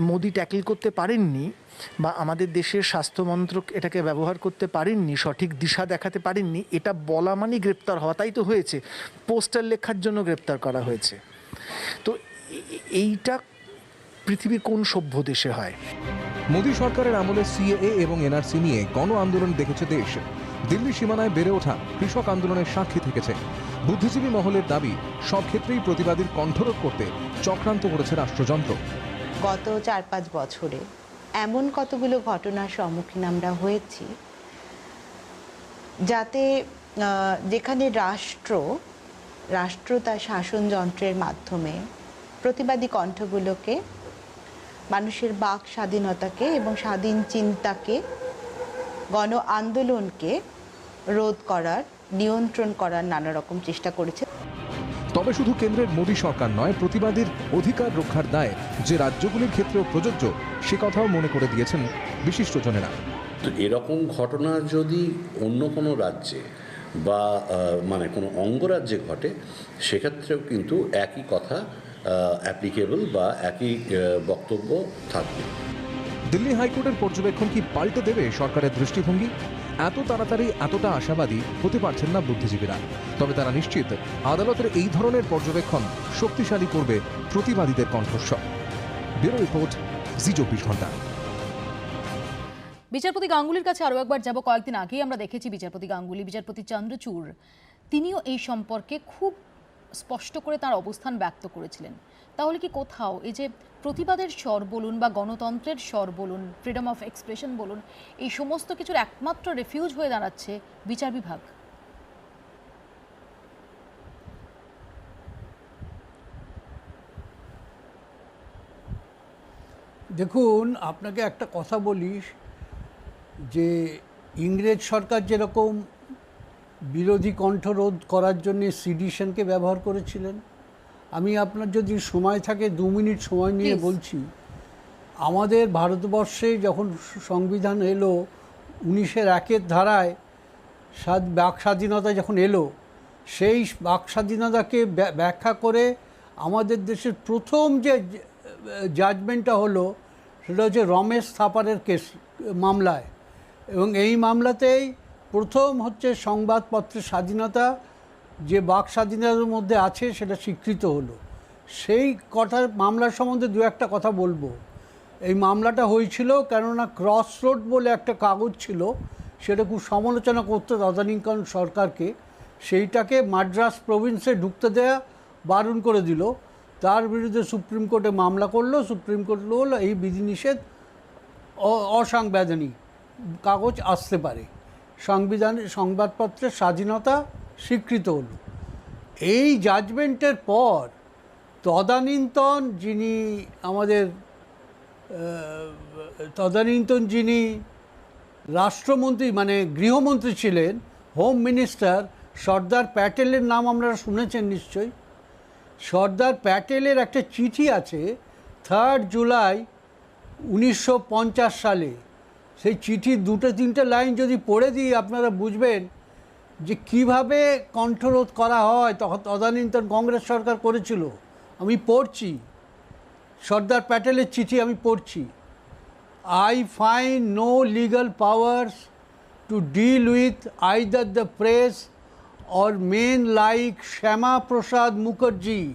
মোদি ট্যাকেল করতে পারেননি বা আমাদের দেশের স্বাস্থ্যমন্ত্রক এটাকে ব্যবহার করতে পারেননি, সঠিক দিশা দেখাতে পারেননি, এটা বলা মানে গ্রেপ্তার হওয়া। তাই তো হয়েছে, পোস্টার লেখার জন্য গ্রেপ্তার করা হয়েছে। তো এইটা পৃথিবীর কোন সভ্য দেশে হয়? মোদী সরকারের আমলে সিএএ এবং এনআরসি নিয়ে গণ আন্দোলন দেখেছে দেশ। দিল্লি সীমানায় বেড়ে ওঠা কৃষক আন্দোলনের সাক্ষী থেকেছে। বুদ্ধিজীবী মহলের দাবি সব ক্ষেত্রেই প্রতিবাদীর কণ্ঠরোধ করতে চক্রান্ত করেছে রাষ্ট্রযন্ত্র। গত 4-5 বছরে এমন কতগুলো ঘটনার সম্মুখীন আমরা হয়েছি যাতে যেখানে রাষ্ট্র তার শাসনযন্ত্রের মাধ্যমে প্রতিবাদী কণ্ঠগুলোকে, মানুষের বাক স্বাধীনতাকে এবং স্বাধীন চিন্তাকে, গণ আন্দোলনকে রোধ করার, নিয়ন্ত্রণ করার নানা রকম চেষ্টা করেছে। তবে শুধু কেন্দ্রের মোদী সরকার নয়, প্রতিবাদীর অধিকার রক্ষার দায় যে রাজ্যগুলির ক্ষেত্রেও প্রযোজ্য সে কথাও মনে করে দিয়েছেন বিশিষ্টজনেরা। তো এরকম ঘটনা যদি অন্য কোনো রাজ্যে বা মানে কোনো অঙ্গরাজ্যে ঘটে, সেক্ষেত্রেও কিন্তু একই কথা অ্যাপ্লিকেবল বা একই বক্তব্য থাকবে। দিল্লি হাইকোর্টের পর্যবেক্ষণ কি পাল্টে দেবে সরকারের দৃষ্টিভঙ্গি? এত তাড়াতাড়ি এতটা আশাবাদী হতে পারছেন না বুদ্ধিজীবীরা। তবে তারা নিশ্চিত আদালতের এই ধরনের পর্যবেক্ষণ শক্তিশালী করবে প্রতিবাদীদের কণ্ঠস্বর। ব্যুরো রিপোর্ট, জি24 ঘন্টা। বিচারপতি গাঙ্গুলির কাছে আরও একবার যাব। কয়েকদিন আগেই আমরা দেখেছি বিচারপতি গাঙ্গুলি, বিচারপতি চন্দ্রচূড়, তিনিও এই সম্পর্কে খুব স্পষ্ট করে তার অবস্থান ব্যক্ত করেছিলেন। তাহলে কি কোথাও এই যে প্রতিবাদের স্বর বলুন বা গণতন্ত্রের স্বর বলুন, ফ্রিডম অফ এক্সপ্রেশন বলুন, এই সমস্ত কিছুর একমাত্র রেফিউজ হয়ে দাঁড়াচ্ছে বিচার বিভাগ? দেখুন, আপনাকে একটা কথা বলি, যে ইংরেজ সরকার যেরকম বিরোধী কণ্ঠরোধ করার জন্য সিডিশনকে ব্যবহার করেছিলেন, আমি আপনার যদি সময় থাকে 2 মিনিট সময় নিয়ে Please. বলছি। আমাদের ভারতবর্ষে যখন সংবিধান এলো 1901 ধারায় বাক স্বাধীনতা যখন এলো, সেই বাক স্বাধীনতাকে ব্যাখ্যা করে আমাদের দেশের প্রথম যে জাজমেন্টটা হলো সেটা হচ্ছে রমেশ থাপারের কেস মামলায়, এবং এই মামলাতেই প্রথম হচ্ছে সংবাদপত্রের স্বাধীনতা যে বাক স্বাধীনতার মধ্যে আছে সেটা স্বীকৃত হলো। সেই কথার মামলার সম্বন্ধে দু একটা কথা বলবো। এই মামলাটা হয়েছিল কেননা ক্রস রোড বলে একটা কাগজ ছিল, সেটা খুব সমালোচনা করতো তদানীন্তন সরকারকে, সেইটাকে মাদ্রাস প্রভিন্সে ঢুকতে দেয়া বারণ করে দিল। তার বিরুদ্ধে সুপ্রিম কোর্টে মামলা করলো, সুপ্রিম কোর্ট বলল এই বিধিনিষেধ অসাংবিধানিক, কাগজ আসতে পারে, সংবাদপত্রের স্বাধীনতা স্বীকৃত হলো। এই জাজমেন্টের পর তদানীন্তন যিনি রাষ্ট্রমন্ত্রী মানে গৃহমন্ত্রী ছিলেন, হোম মিনিস্টার সর্দার প্যাটেলের নাম আপনারা শুনেছেন নিশ্চয়ই। সর্দার প্যাটেলের একটা চিঠি আছে 3 জুলাই 1950 সালে। সেই চিঠির 2-3 লাইন যদি পড়ে দিই আপনারা বুঝবেন যে কিভাবে কণ্ঠরোধ করা হয়, তখন তদানীন্তন কংগ্রেস সরকার করেছিল। আমি পড়ছি, সর্দার প্যাটেলের চিঠি আমি পড়ছি। I find no legal powers to deal with either the press or men like Shyama Prasad Mukherjee.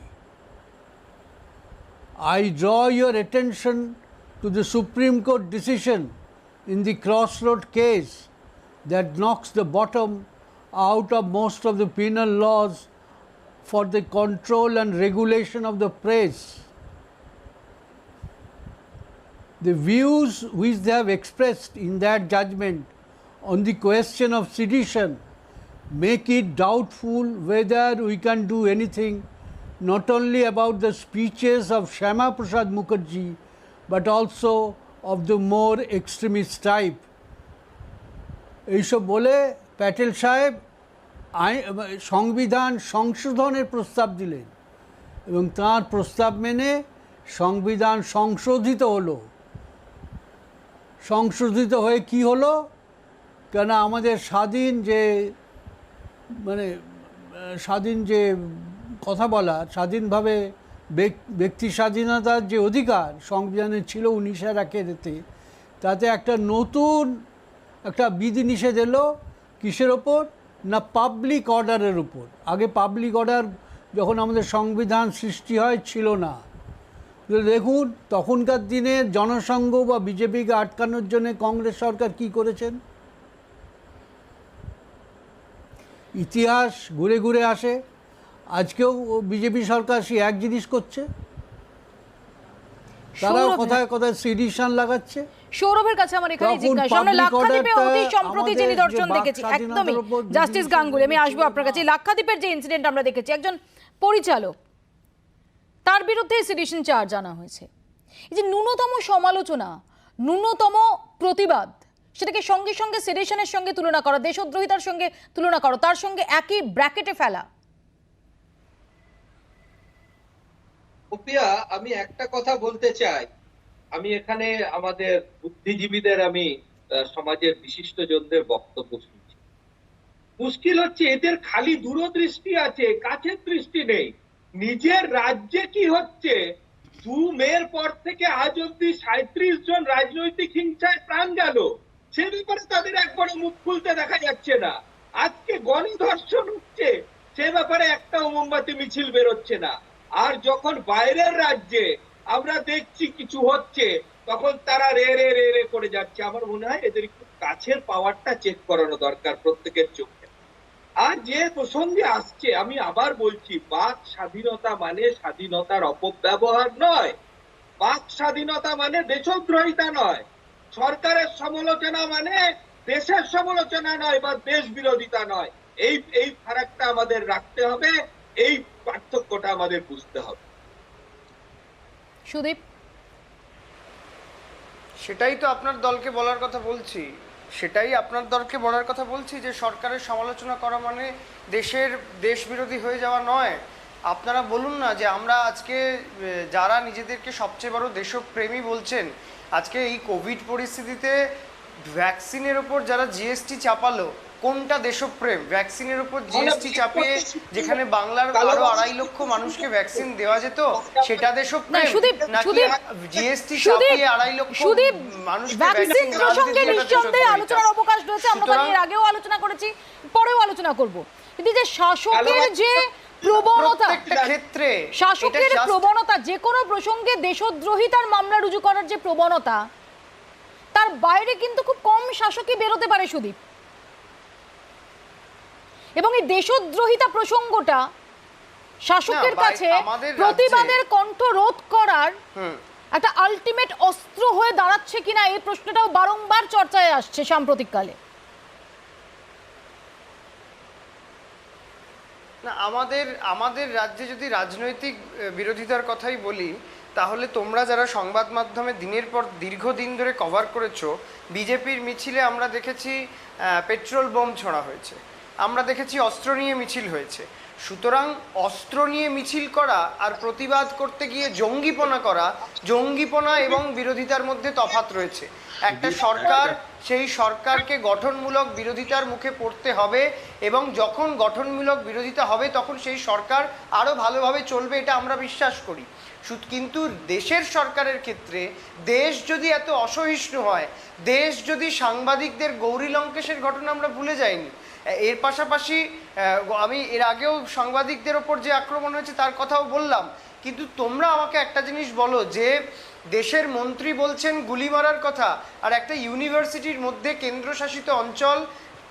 I draw your attention to the Supreme Court decision in the Crossroad case that knocks the bottom out of most of the penal laws for the control and regulation of the press. The views which they have expressed in that judgment on the question of sedition make it doubtful whether we can do anything not only about the speeches of Shyama Prasad Mukherjee but also of the more extremist type. এইসব বলে প্যাটেল সাহেব সংবিধান সংশোধনের প্রস্তাব দিলেন এবং তার প্রস্তাব মেনে সংবিধান সংশোধিত হলো। সংশোধিত হয়ে কি হলো, কেন আমাদের স্বাধীন যে কথা বলা, স্বাধীনভাবে ব্যক্তি স্বাধীনতার যে অধিকার সংবিধানে ছিল 1901-এতে, তাতে একটা নতুন একটা বিধিনিষেধ এলো। কিসের ওপর না, পাবলিক অর্ডারের উপর। আগে পাবলিক অর্ডার যখন আমাদের সংবিধান সৃষ্টি হয় ছিল না। দেখুন তখনকার দিনে জনসংঘ বা বিজেপিকে আটকানোর জন্য কংগ্রেস সরকার কি করেছেন। ইতিহাস ঘুরে ঘুরে আসে, আজকেও বিজেপি সরকার সেই এক জিনিস করছে, তারাও কোথায় কোথায় সিডিশন লাগাচ্ছে। সৌরভের কাছে আমার এখানে জিজ্ঞাসা, আমরা লাক্ষাদ্বীপে অতি সম্প্রতি যে নিদর্শন দেখেছি, একদমই জাস্টিস গাঙ্গুলি, আমি আসবো আপনার কাছে। লাক্ষাদ্বীপের যে ইনসিডেন্ট আমরা দেখেছি, একজন পরিচালক, তার বিরুদ্ধে সিডিশন চার্জ আনা হয়েছে। এই যে ন্যূনতম সমালোচনা, ন্যূনতম প্রতিবাদ, সেটাকে সঙ্গে সঙ্গে সেডিশনের সঙ্গে তুলনা করা, দেশদ্রোহিতার সঙ্গে তুলনা করা, তার সঙ্গে একই ব্র্যাকেটে ফেলা। ওপিয়া, আমি একটা কথা বলতে চাই। আমি এখানে আমাদের বুদ্ধিজীবীদের, আমি সমাজের বিশিষ্টজনদের বক্তব্য শুনছি। মুশকিল হচ্ছে এদের খালি দূরদৃষ্টি আছে, কাছের দৃষ্টি নেই। নিজের রাজ্যে কি হচ্ছে, 2 মের পর থেকে আজ অব্দি 37 জন রাজনৈতিক হিংসায় প্রাণ গেল, সে ব্যাপারে তাদের একবার মুখ খুলতে দেখা যাচ্ছে না। আজকে গণধর্ষণ হচ্ছে, সে ব্যাপারে একটা মোমবাতি মিছিল বেরোচ্ছে না। আর যখন বাইরের রাজ্যে আমরা দেখছি কিছু হচ্ছে, তখন তারা রে রে রে রে করে যাচ্ছে। আমার মনে হয় এদের একটু কাছের পাওয়ারটা চেক করানো দরকার প্রত্যেকের চোখে। আর যে প্রসঙ্গে আসছে, আমি আবার বলছি, বাক স্বাধীনতা মানে স্বাধীনতার অপব্যবহার নয়, বাক স্বাধীনতা মানে দেশদ্রোহিতা নয়, সরকারের সমালোচনা মানে দেশের সমালোচনা নয় বা দেশ বিরোধিতা নয়। এই ফারাকটা আমাদের রাখতে হবে, এই পার্থক্যটা আমাদের বুঝতে হবে। সুদীপ, সেটাই তো আপনার দলকে বলার কথা বলছি, সেটাই আপনার দলকে বলার কথা বলছি যে সরকারের সমালোচনা করা মানে দেশ বিরোধী হয়ে যাওয়া নয়। আপনারা বলুন না যে আমরা আজকে যারা নিজেদেরকে সবচেয়ে বড় দেশপ্রেমী বলছেন, আজকে এই কোভিড পরিস্থিতিতে ভ্যাকসিনের ওপর যারা জিএসটি চাপালো, কোনটা দেশপ্রেম? ভ্যাকসিনের উপর জিএসটি চাপিয়ে যেখানে বাংলার আরো 2.5 লক্ষ মানুষকে ভ্যাকসিন দেওয়া যেত, সেটা দেশপ্রেম? নাকি জিএসটি চাপিয়ে 2.5 লক্ষ মানুষকে ভ্যাকসিন প্রসঙ্গে নিঃসন্দেহে আলোচনার অবকাশ রয়েছে। আমরা তো এর আগেও আলোচনা করেছি, পরেও আলোচনা করব। কিন্তু যে শাসকের যে প্রবণতা, ক্ষেত্রে শাসকের প্রবণতা যে কোনো প্রসঙ্গে দেশদ্রোহিতার মামলা রুজু করার যে প্রবণতা, তার বাইরে কিন্তু খুব কম শাসকই বেরোতে পারে সুদীপ। এবং এই দেশদ্রোহিতা প্রসঙ্গটা শাসকের কাছে প্রতিবাদের কণ্ঠ রোধ করার একটা আলটিমেট অস্ত্র হয়ে দাঁড়াচ্ছে কিনা, এই প্রশ্নটাও বারংবার চর্চায় আসছে সাম্প্রতিককালে। না, আমাদের রাজ্যে যদি রাজনৈতিক বিরোধিতার কথাই বলি, তাহলে তোমরা যারা সংবাদ মাধ্যমে দিনের পর দীর্ঘদিন ধরে কভার করেছো, বিজেপির মিছিলে আমরা দেখেছি পেট্রোল বোম ছোড়া হয়েছে, আমরা দেখেছি অস্ত্র নিয়ে মিছিল হয়েছে। সুতরাং অস্ত্র নিয়ে মিছিল করা আর প্রতিবাদ করতে গিয়ে জঙ্গিপনা এবং বিরোধিতার মধ্যে তফাৎ রয়েছে। একটা সরকার, সেই সরকারকে গঠনমূলক বিরোধিতার মুখে পড়তে হবে, এবং যখন গঠনমূলক বিরোধিতা হবে তখন সেই সরকার আরও ভালোভাবে চলবে, এটা আমরা বিশ্বাস করি। কিন্তু দেশের সরকারের ক্ষেত্রে দেশ যদি এত অসহিষ্ণু হয়, দেশ যদি সাংবাদিকদের গৌরী লঙ্কেশের ঘটনা আমরা ভুলে যাইনি, এর পাশাপাশি আমি এর আগেও সাংবাদিকদের ওপর যে আক্রমণ হয়েছে তার কথাও বললাম, কিন্তু তোমরা আমাকে একটা জিনিস বলো যে দেশের মন্ত্রী বলছেন গুলি মারার কথা, আর একটা ইউনিভার্সিটির মধ্যে কেন্দ্রশাসিত অঞ্চল,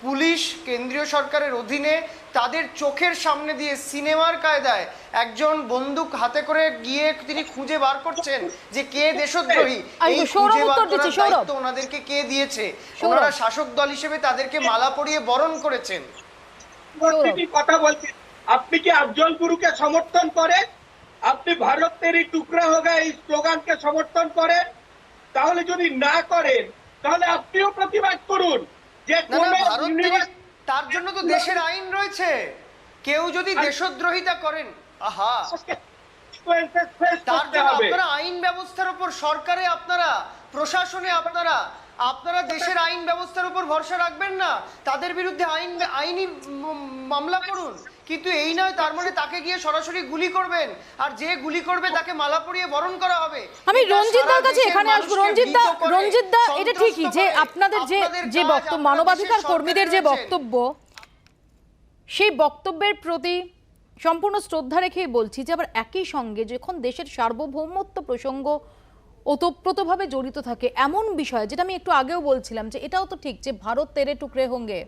পুলিশ কেন্দ্রীয় সরকারের অধীনে, তাদের চোখের সামনে দিয়ে সিনেমার কায়দায় একজন বন্দুক হাতে করে গিয়ে তিনি খুঁজে বার করছেন যে কে দেশদ্রোহী, এই খুঁজে বার করার দায়িত্ব ওনাদেরকে কে দিয়েছে? ওনারা শাসক দল হিসেবে তাদেরকে মালা পরিয়ে বরণ করেছেন। কথা বলছেন, আপনি কি আফজল গুরুকে সমর্থন করেন? আপনি ভারত তেরি টুকরা হোগা এই স্লোগানকে সমর্থন করেন? তাহলে যদি না করেন তাহলে আপনিও প্রতিবাদ করুন। যে তার জন্য তো দেশের আইন রয়েছে, কেউ যদি দেশদ্রোহিতা করেন, আহা, তার জন্য আপনারা আইন ব্যবস্থার উপর, সরকারে আপনারা, প্রশাসনে আপনারা দেশের আইন ব্যবস্থার উপর ভরসা রাখবেন না, তাদের বিরুদ্ধে আইনি মামলা করুন। কিন্তু এই নয় তার মানে তাকে গিয়ে সরাসরি গুলি করবেন, আর যে গুলি করবে তাকে মালা পরিয়ে বরণ করা হবে। আমি রঞ্জিতদার কাছে এখানে আসবো। রঞ্জিতদা, এটা ঠিকই যে আপনাদের যে বক্তব্য, মানবাধিকার কর্মীদের যে বক্তব্য, সেই বক্তব্যের প্রতি সম্পূর্ণ শ্রদ্ধা রেখেই বলছি যে আবার একই সঙ্গে যখন দেশের সার্বভৌমত্ব প্রসঙ্গ ওতপ্রোতভাবে জড়িত থাকে এমন বিষয়, যেটা আমি একটু আগেও বলছিলাম যে এটাও তো ঠিক যে ভারত তেরে টুকরে হোঙ্গে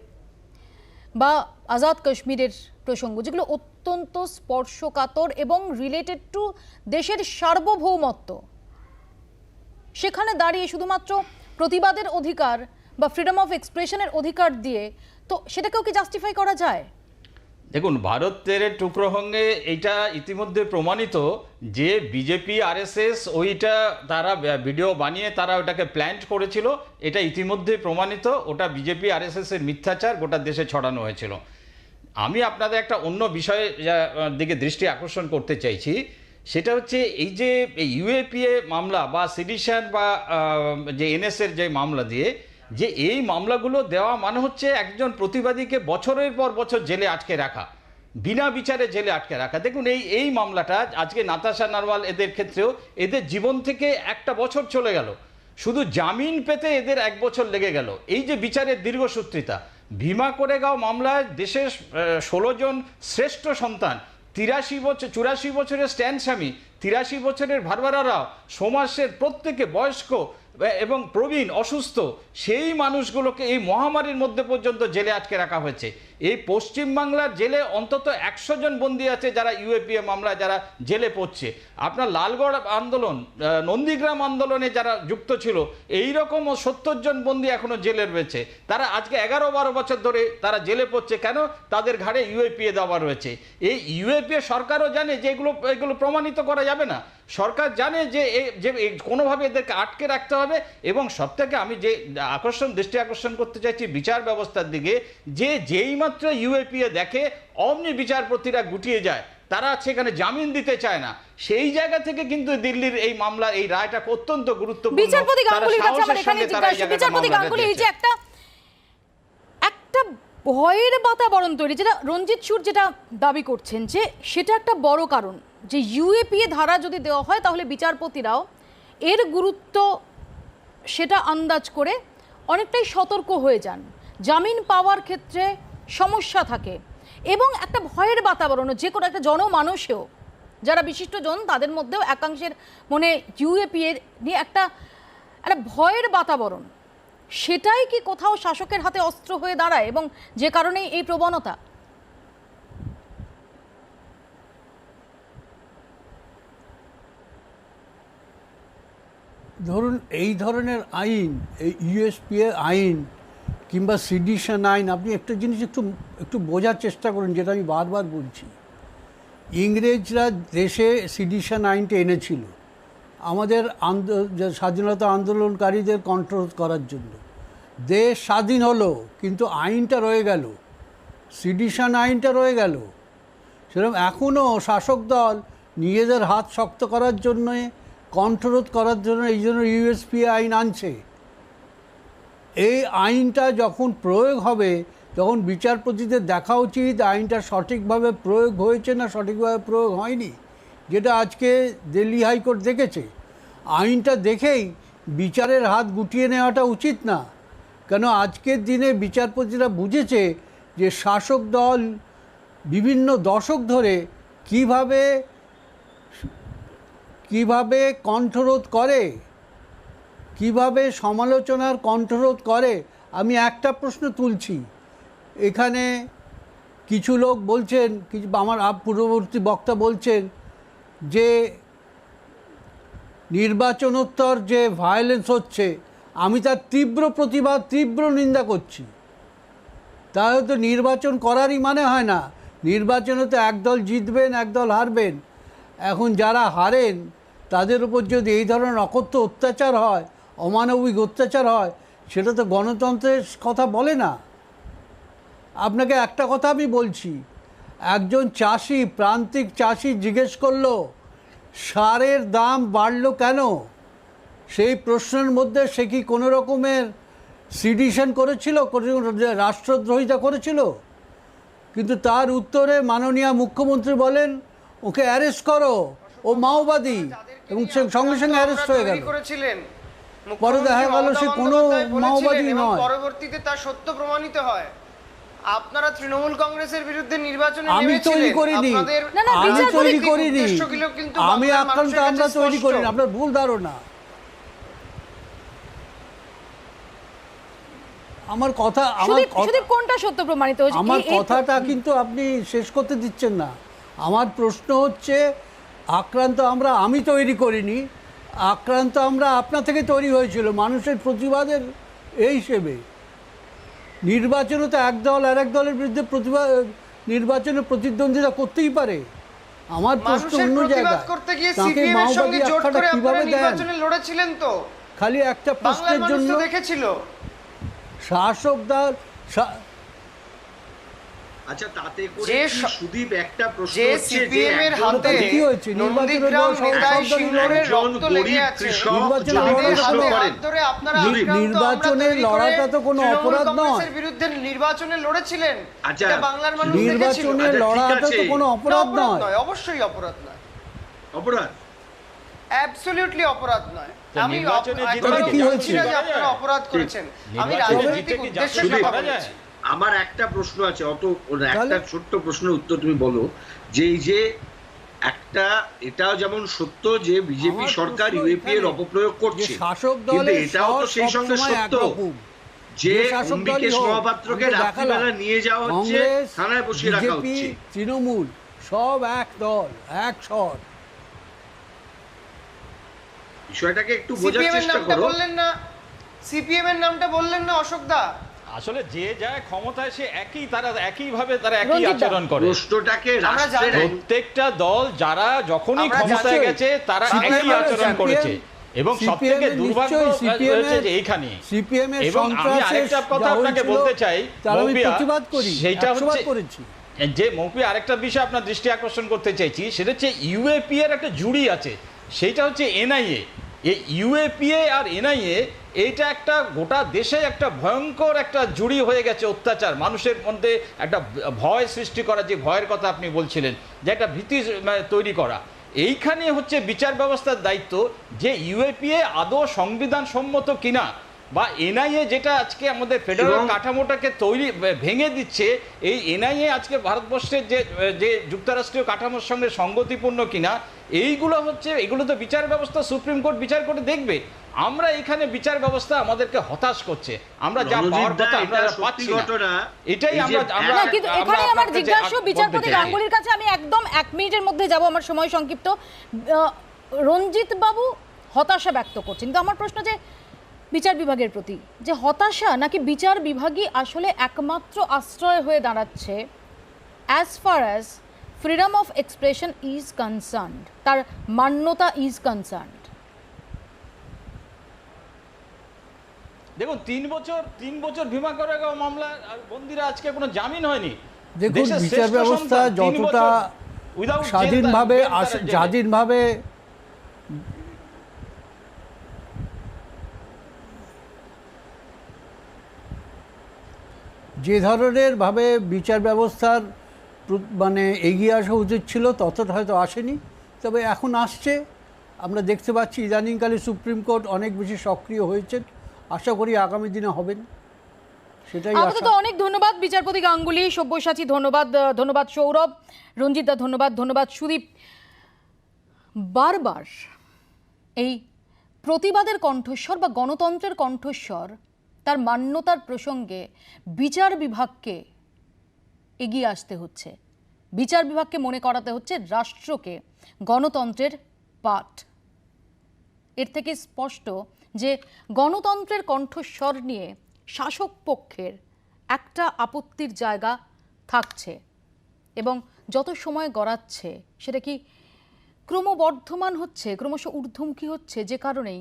বা আজাদ কাশ্মীরের প্রসঙ্গ, যেগুলো অত্যন্ত স্পর্শকাতর এবং রিলেটেড টু দেশের সার্বভৌমত্ব, সেখানে দাঁড়িয়ে শুধুমাত্র প্রতিবাদের অধিকার বা ফ্রিডম অফ এক্সপ্রেশনের অধিকার দিয়ে তো সেটাকেও কি জাস্টিফাই করা যায়? দেখুন, ভারতের টুকরো হঙ্গে এইটা ইতিমধ্যে প্রমাণিত যে বিজেপি আরএসএস ওইটা তারা ভিডিও বানিয়ে তারা ওটাকে প্ল্যান্ট করেছিল, এটা ইতিমধ্যে প্রমাণিত। ওটা বিজেপি আরএসএস এর মিথ্যাচার গোটা দেশে ছড়ানো হয়েছিল। আমি আপনাদের একটা অন্য বিষয়ের দিকে দৃষ্টি আকর্ষণ করতে চাইছি, সেটা হচ্ছে এই যে ইউএপিএ মামলা বা সিডিশন বা যে এনএসের যে মামলা দিয়ে যে এই মামলাগুলো দেওয়া মানে হচ্ছে একজন প্রতিবাদীকে বছরের পর বছর জেলে আটকে রাখা, বিনা বিচারে জেলে আটকে রাখা। দেখুন এই মামলাটা আজকে নাতাশা নারওয়াল এদের ক্ষেত্রেও এদের জীবন থেকে 1 বছর চলে গেল, শুধু জামিন পেতে এদের 1 বছর লেগে গেল। এই যে বিচারের দীর্ঘসূত্রিতা, ভীমা কোরেগাঁও মামলায় দেশের 16 জন শ্রেষ্ঠ সন্তান, 84 বছরের স্ট্যান স্বামী, 83 বছরের ভারবারা রাও, সমাজের প্রত্যেকে বয়স্ক এবং প্রবীণ অসুস্থ, সেই মানুষগুলোকে এই মহামারীর মধ্যে পর্যন্ত জেলে আটকে রাখা হয়েছে। এই পশ্চিমবাংলার জেলে অন্তত 100 জন বন্দী আছে যারা ইউএপিএ মামলায় যারা জেলে পড়ছে। আপনার লালগড় আন্দোলন, নন্দীগ্রাম আন্দোলনে যারা যুক্ত ছিল, এই রকম 70 জন বন্দী এখনো জেলে রয়েছে। তারা আজকে 11-12 বছর ধরে তারা জেলে পড়ছে। কেন? তাদের ঘাড়ে ইউএপিএ দেওয়া রয়েছে। এই ইউএপিএ সরকারও জানে যে এগুলো প্রমাণিত করা যাবে না, সরকার জানে যে কোনোভাবে এদেরকে আটকে রাখতে হবে। এবং সবথেকে আমি যে দৃষ্টি আকর্ষণ করতে চাইছি বিচার ব্যবস্থার দিকে, যেই মাত্র ইউএপিএ দেখে অমনি বিচারপতিরা গুটিয়ে যায়, তারা সেখানে জামিন দিতে চায় না। সেই জায়গা থেকে কিন্তু দিল্লির এই মামলা, এই রায়টা অত্যন্ত গুরুত্বপূর্ণ। বিচারপতি গাঙ্গুলির কাছে আমার এখানে জিজ্ঞাসা, বিচারপতি গাঙ্গুলি, এই যে একটা ভয়ের বাতাবরণ তৈরি, যেটা রঞ্জিত সুর যেটা দাবি করছেন, যে সেটা একটা বড় কারণ, যে ইউএপিএ ধারা যদি দেওয়া হয় তাহলে বিচারপতিরাও এর গুরুত্ব সেটা আন্দাজ করে অনেকটাই সতর্ক হয়ে যান, জামিন পাওয়ার ক্ষেত্রে সমস্যা থাকে, এবং একটা ভয়ের বাতাবরণ যে কোনো একটা জনমানুষেও, যারা বিশিষ্টজন তাদের মধ্যেও একাংশের মনে ইউএপিএ নিয়ে একটা ভয়ের বাতাবরণ, সেটাই কি কোথাও শাসকের হাতে অস্ত্র হয়ে দাঁড়ায় এবং যে কারণে এই প্রবণতা? ধরুন এই ধরনের আইন, এই ইউএসপিএ আইন কিংবা সিডিশন আইন, আপনি একটা জিনিস একটু বোঝার চেষ্টা করুন, যেটা আমি বারবার বলছি। ইংরেজরা দেশে সিডিশন আইনটা এনেছিল আমাদের স্বাধীনতা আন্দোলনকারীদের কন্ট্রোল করার জন্য। দেশ স্বাধীন হলো কিন্তু আইনটা রয়ে গেল, সিডিশন আইনটা রয়ে গেল। সেরকম এখনও শাসক দল নিজেদের হাত শক্ত করার জন্য, কণ্ঠরোধ করার জন্য এই জন্য ইউএসপিএ আইন আনছে। এই আইনটা যখন প্রয়োগ হবে, তখন বিচারপতিদের দেখা উচিত আইনটা সঠিকভাবে প্রয়োগ হয়েছে না সঠিকভাবে প্রয়োগ হয়নি, যেটা আজকে দিল্লি হাইকোর্ট দেখেছে। আইনটা দেখেই বিচারের হাত গুটিয়ে নেওয়াটা উচিত না, কেন আজকের দিনে বিচারপতিরা বুঝেছে যে শাসক দল বিভিন্ন দশক ধরে কিভাবে কণ্ঠরোধ করে, কিভাবে সমালোচনার কণ্ঠরোধ করে। আমি একটা প্রশ্ন তুলছি, এখানে কিছু লোক বলছেন, আমার পূর্ববর্তী বক্তা বলছেন যে নির্বাচনোত্তর যে ভায়োলেন্স হচ্ছে, আমি তার তীব্র প্রতিবাদ, তীব্র নিন্দা করছি। তাহলে তো নির্বাচন করারই মানে হয় না। নির্বাচনে তো একদল জিতবেন, একদল হারবেন। এখন যারা হারেন তাদের উপর যদি এই ধরনের অকথ্য অত্যাচার হয়, অমানবিক অত্যাচার হয়, সেটা তো গণতন্ত্রের কথা বলে না। আপনাকে একটা কথা আমি বলছি, একজন চাষি, প্রান্তিক চাষি জিজ্ঞেস করলো সারের দাম বাড়লো কেন? সেই প্রশ্নের মধ্যে সে কি কোনো রকমের সিডিশন করেছিল, রাষ্ট্রদ্রোহিতা করেছিল? কিন্তু তার উত্তরে মাননীয় মুখ্যমন্ত্রী বলেন ওকে অ্যারেস্ট করো, ও মাওবাদী, এবং সঙ্গে সঙ্গে অ্যারেস্ট হয়ে গেল। পরে দেখা গেল সে কোনো মাওবাদী নয়। পরবর্তীতে তার সত্য প্রমাণিত হয়। আপনারা তৃণমূল কংগ্রেসের বিরুদ্ধে নির্বাচনে আমি তৈরি করিনি, আমি আক্রান্ত, আমরা তৈরি করিনি, আপনার ভুল ধারণা। আমার কথা, কোনটা সত্য প্রমাণিত হয়েছে? আমার কথাটা কিন্তু আপনি শেষ করতে দিচ্ছেন না। আমার প্রশ্ন হচ্ছে, আক্রান্ত আমরা, আমি তৈরি করিনি, আক্রান্ত আমরা আপনা থেকে তৈরি হয়েছিল মানুষের প্রতিবাদের এই হিসেবে। নির্বাচনে তো এক দল আর এক দলের বিরুদ্ধে নির্বাচনে প্রতিদ্বন্দ্বিতা করতেই পারে। আমার প্রশ্ন অন্য জায়গায়, তাকে মাওবাদী আখ্যাটা কিভাবে দেন? খালি একটা প্রশ্নের জন্য দেখেছিল শাসক দল। আচ্ছা, তাতে করে সুদীপ একটা প্রশ্ন হচ্ছে যে সিপিএম এর হাতে কি হয়েছে? নির্বাচনের লড়াটা তো কোনো অপরাধ নয়। বিরুদ্ধে নির্বাচনে লড়েছিলেন, আচ্ছা, বাংলার মানুষ নির্বাচনের লড়াটা তো কোনো অপরাধ নয়। অবশ্যই অপরাধ নয়, অপরাধ অ্যাবসলিউটলি অপরাধ নয়। আমি কি হয়েছে আপনারা অপরাধ করেছেন, আমি রাজনৈতিক উদ্দেশ্যে কথা বলছি। আমার একটা প্রশ্ন আছে, একটা ছোট্ট প্রশ্নের উত্তর তুমি বলো, যে এই যে একটা, এটাও যেমন সত্য যে বিজেপি সরকার ইউএপি এর অপপ্রয়োগ করছে, কিন্তু এটাও তো সেই সঙ্গে সত্য যে অম্বিকেশ মহাপাত্রকে রাত্রিবেলা নিয়ে যাওয়া হচ্ছে, থানায় বসিয়ে রাখা হচ্ছে। তৃণমূল সব এক দল, এক স্বর। বিষয়টাকে একটু বোঝার চেষ্টা করো। সিপিএম এর নামটা বললেন না অশোক দা? আসলে যে যায় ক্ষমতায় সে তারা একইভাবে একই রঞ্জিত দা, আচরণ করে। প্রশ্নটাকে আমরা জানি। প্রত্যেকটা দল যারা যখনই আমরা ক্ষমতায় জানি। গেছে তারা CPM একই আচরণ করেছে, এবং সব থেকে দুর্ভাগ্য হয়েছে যে এইখানে। সিপিএম এর এবং আমি আরেকটা কথা আপনাকে বলতে চাই, তার আমি মৌপিয়া, প্রতিবাদ করি, সেটা 100 বার হচ্ছে করেছি। যে মৌপি আরেকটা বিষয় আপনার দৃষ্টি আকর্ষণ করতে চাইছি, সেটা হচ্ছে ইউএপিএ এর একটা জুড়ি আছে, সেটা হচ্ছে এনআইএ। এই ইউএপিএ আর এনআইএ এইটা একটা গোটা দেশে একটা ভয়ঙ্কর একটা জুড়ি হয়ে গেছে, অত্যাচার, মানুষের মধ্যে একটা ভয় সৃষ্টি করা, যে ভয়ের কথা আপনি বলছিলেন, যে একটা ভীতি তৈরি করা। এইখানে হচ্ছে বিচার ব্যবস্থার দায়িত্ব যে ইউএপিএ আদৌ সংবিধান সম্মত কিনা, বা এনআইএ যেটা আজকে আমাদের ফেডারেল কাঠামোটাকে ভেঙে দিচ্ছে, এই এনআইএ আজকে ভারতবর্ষের যে যুক্তরাষ্ট্রীয় কাঠামোর সঙ্গে সঙ্গতিপূর্ণ কিনা, এগুলো তো বিচার ব্যবস্থা সুপ্রিম কোর্ট বিচার করে দেখবে। আমরা এখানে বিচার ব্যবস্থা আমাদেরকে হতাশ করছে, আমরা যা পাওয়ার কথা আমরা পাচ্ছি না, এটাই আমরা না, কিন্তু এখানে আমার জিজ্ঞাসা বিচারপতি বলতে চাই। গাঙ্গুলির কাছে আমি একদম 1 মিনিটের মধ্যে যাব, আমার সময় সংক্ষিপ্ত। রঞ্জিত বাবু হতাশা ব্যক্ত করছেন, কিন্তু আমার প্রশ্ন যে বিচার বিভাগের প্রতি যে হতাশা, নাকি বিচার বিভাগই আসলে একমাত্র আশ্রয় হয়ে দাঁড়াচ্ছে as far as freedom of expression is concerned, তার মান্যতা ইজ কনসার্নড? দেখুন, 3 বছর ভীমা করেগাঁও মামলা আর বন্দিরা আজকে কোনো জামিন হয়নি। দেখুন, দেশের বিচার শ্রেষ্ঠ ব্যবস্থা সন্তান 3 যতটা বছর without jail স্বাধীনভাবে তার জেলে। স্বাধীনভাবে যে ধরনের ভাবে বিচার ব্যবস্থার মানে এগিয়ে আসা উচিত ছিল, ততটা হয়তো আসেনি, তবে এখন আসছে। আমরা দেখতে পাচ্ছি ইদানিংকালে সুপ্রিম কোর্ট অনেক বেশি সক্রিয় হয়েছেন, আশা করি আগামী দিনে হবেন, সেটাই আপাতত অনেক ধন্যবাদ বিচারপতি গাঙ্গুলি, সব্যসাচী ধন্যবাদ সৌরভ, রঞ্জিত দা ধন্যবাদ সুদীপ। বারবার এই প্রতিবাদের কণ্ঠস্বর বা গণতন্ত্রের কণ্ঠস্বর, তার মান্যতার প্রসঙ্গে বিচার বিভাগকে এগিয়ে আসতে হচ্ছে, বিচার বিভাগকে মনে করাতে হচ্ছে রাষ্ট্রকে গণতন্ত্রের পাঠ। এর থেকে স্পষ্ট যে গণতন্ত্রের কণ্ঠস্বর নিয়ে শাসক পক্ষের একটা আপত্তির জায়গা থাকছে, এবং যত সময় গড়াচ্ছে সেটা কি ক্রমবর্ধমান হচ্ছে, ক্রমশ ঊর্ধ্বমুখী হচ্ছে, যে কারণেই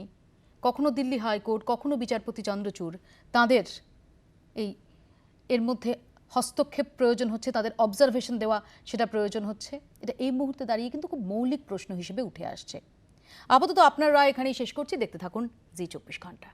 কখনো দিল্লি হাইকোর্ট, কখনো বিচারপতি চন্দ্রচূড়, তাদের এর মধ্যে হস্তক্ষেপ প্রয়োজন হচ্ছে, তাদের অবজারভেশন দেওয়া সেটা প্রয়োজন হচ্ছে। এটা এই মুহূর্তে দাঁড়িয়ে কিন্তু খুব মৌলিক প্রশ্ন হিসেবে উঠে আসছে। আপাতত আপনার রায় এখানেই শেষ করছি, দেখতে থাকুন জি 24 ঘন্টা।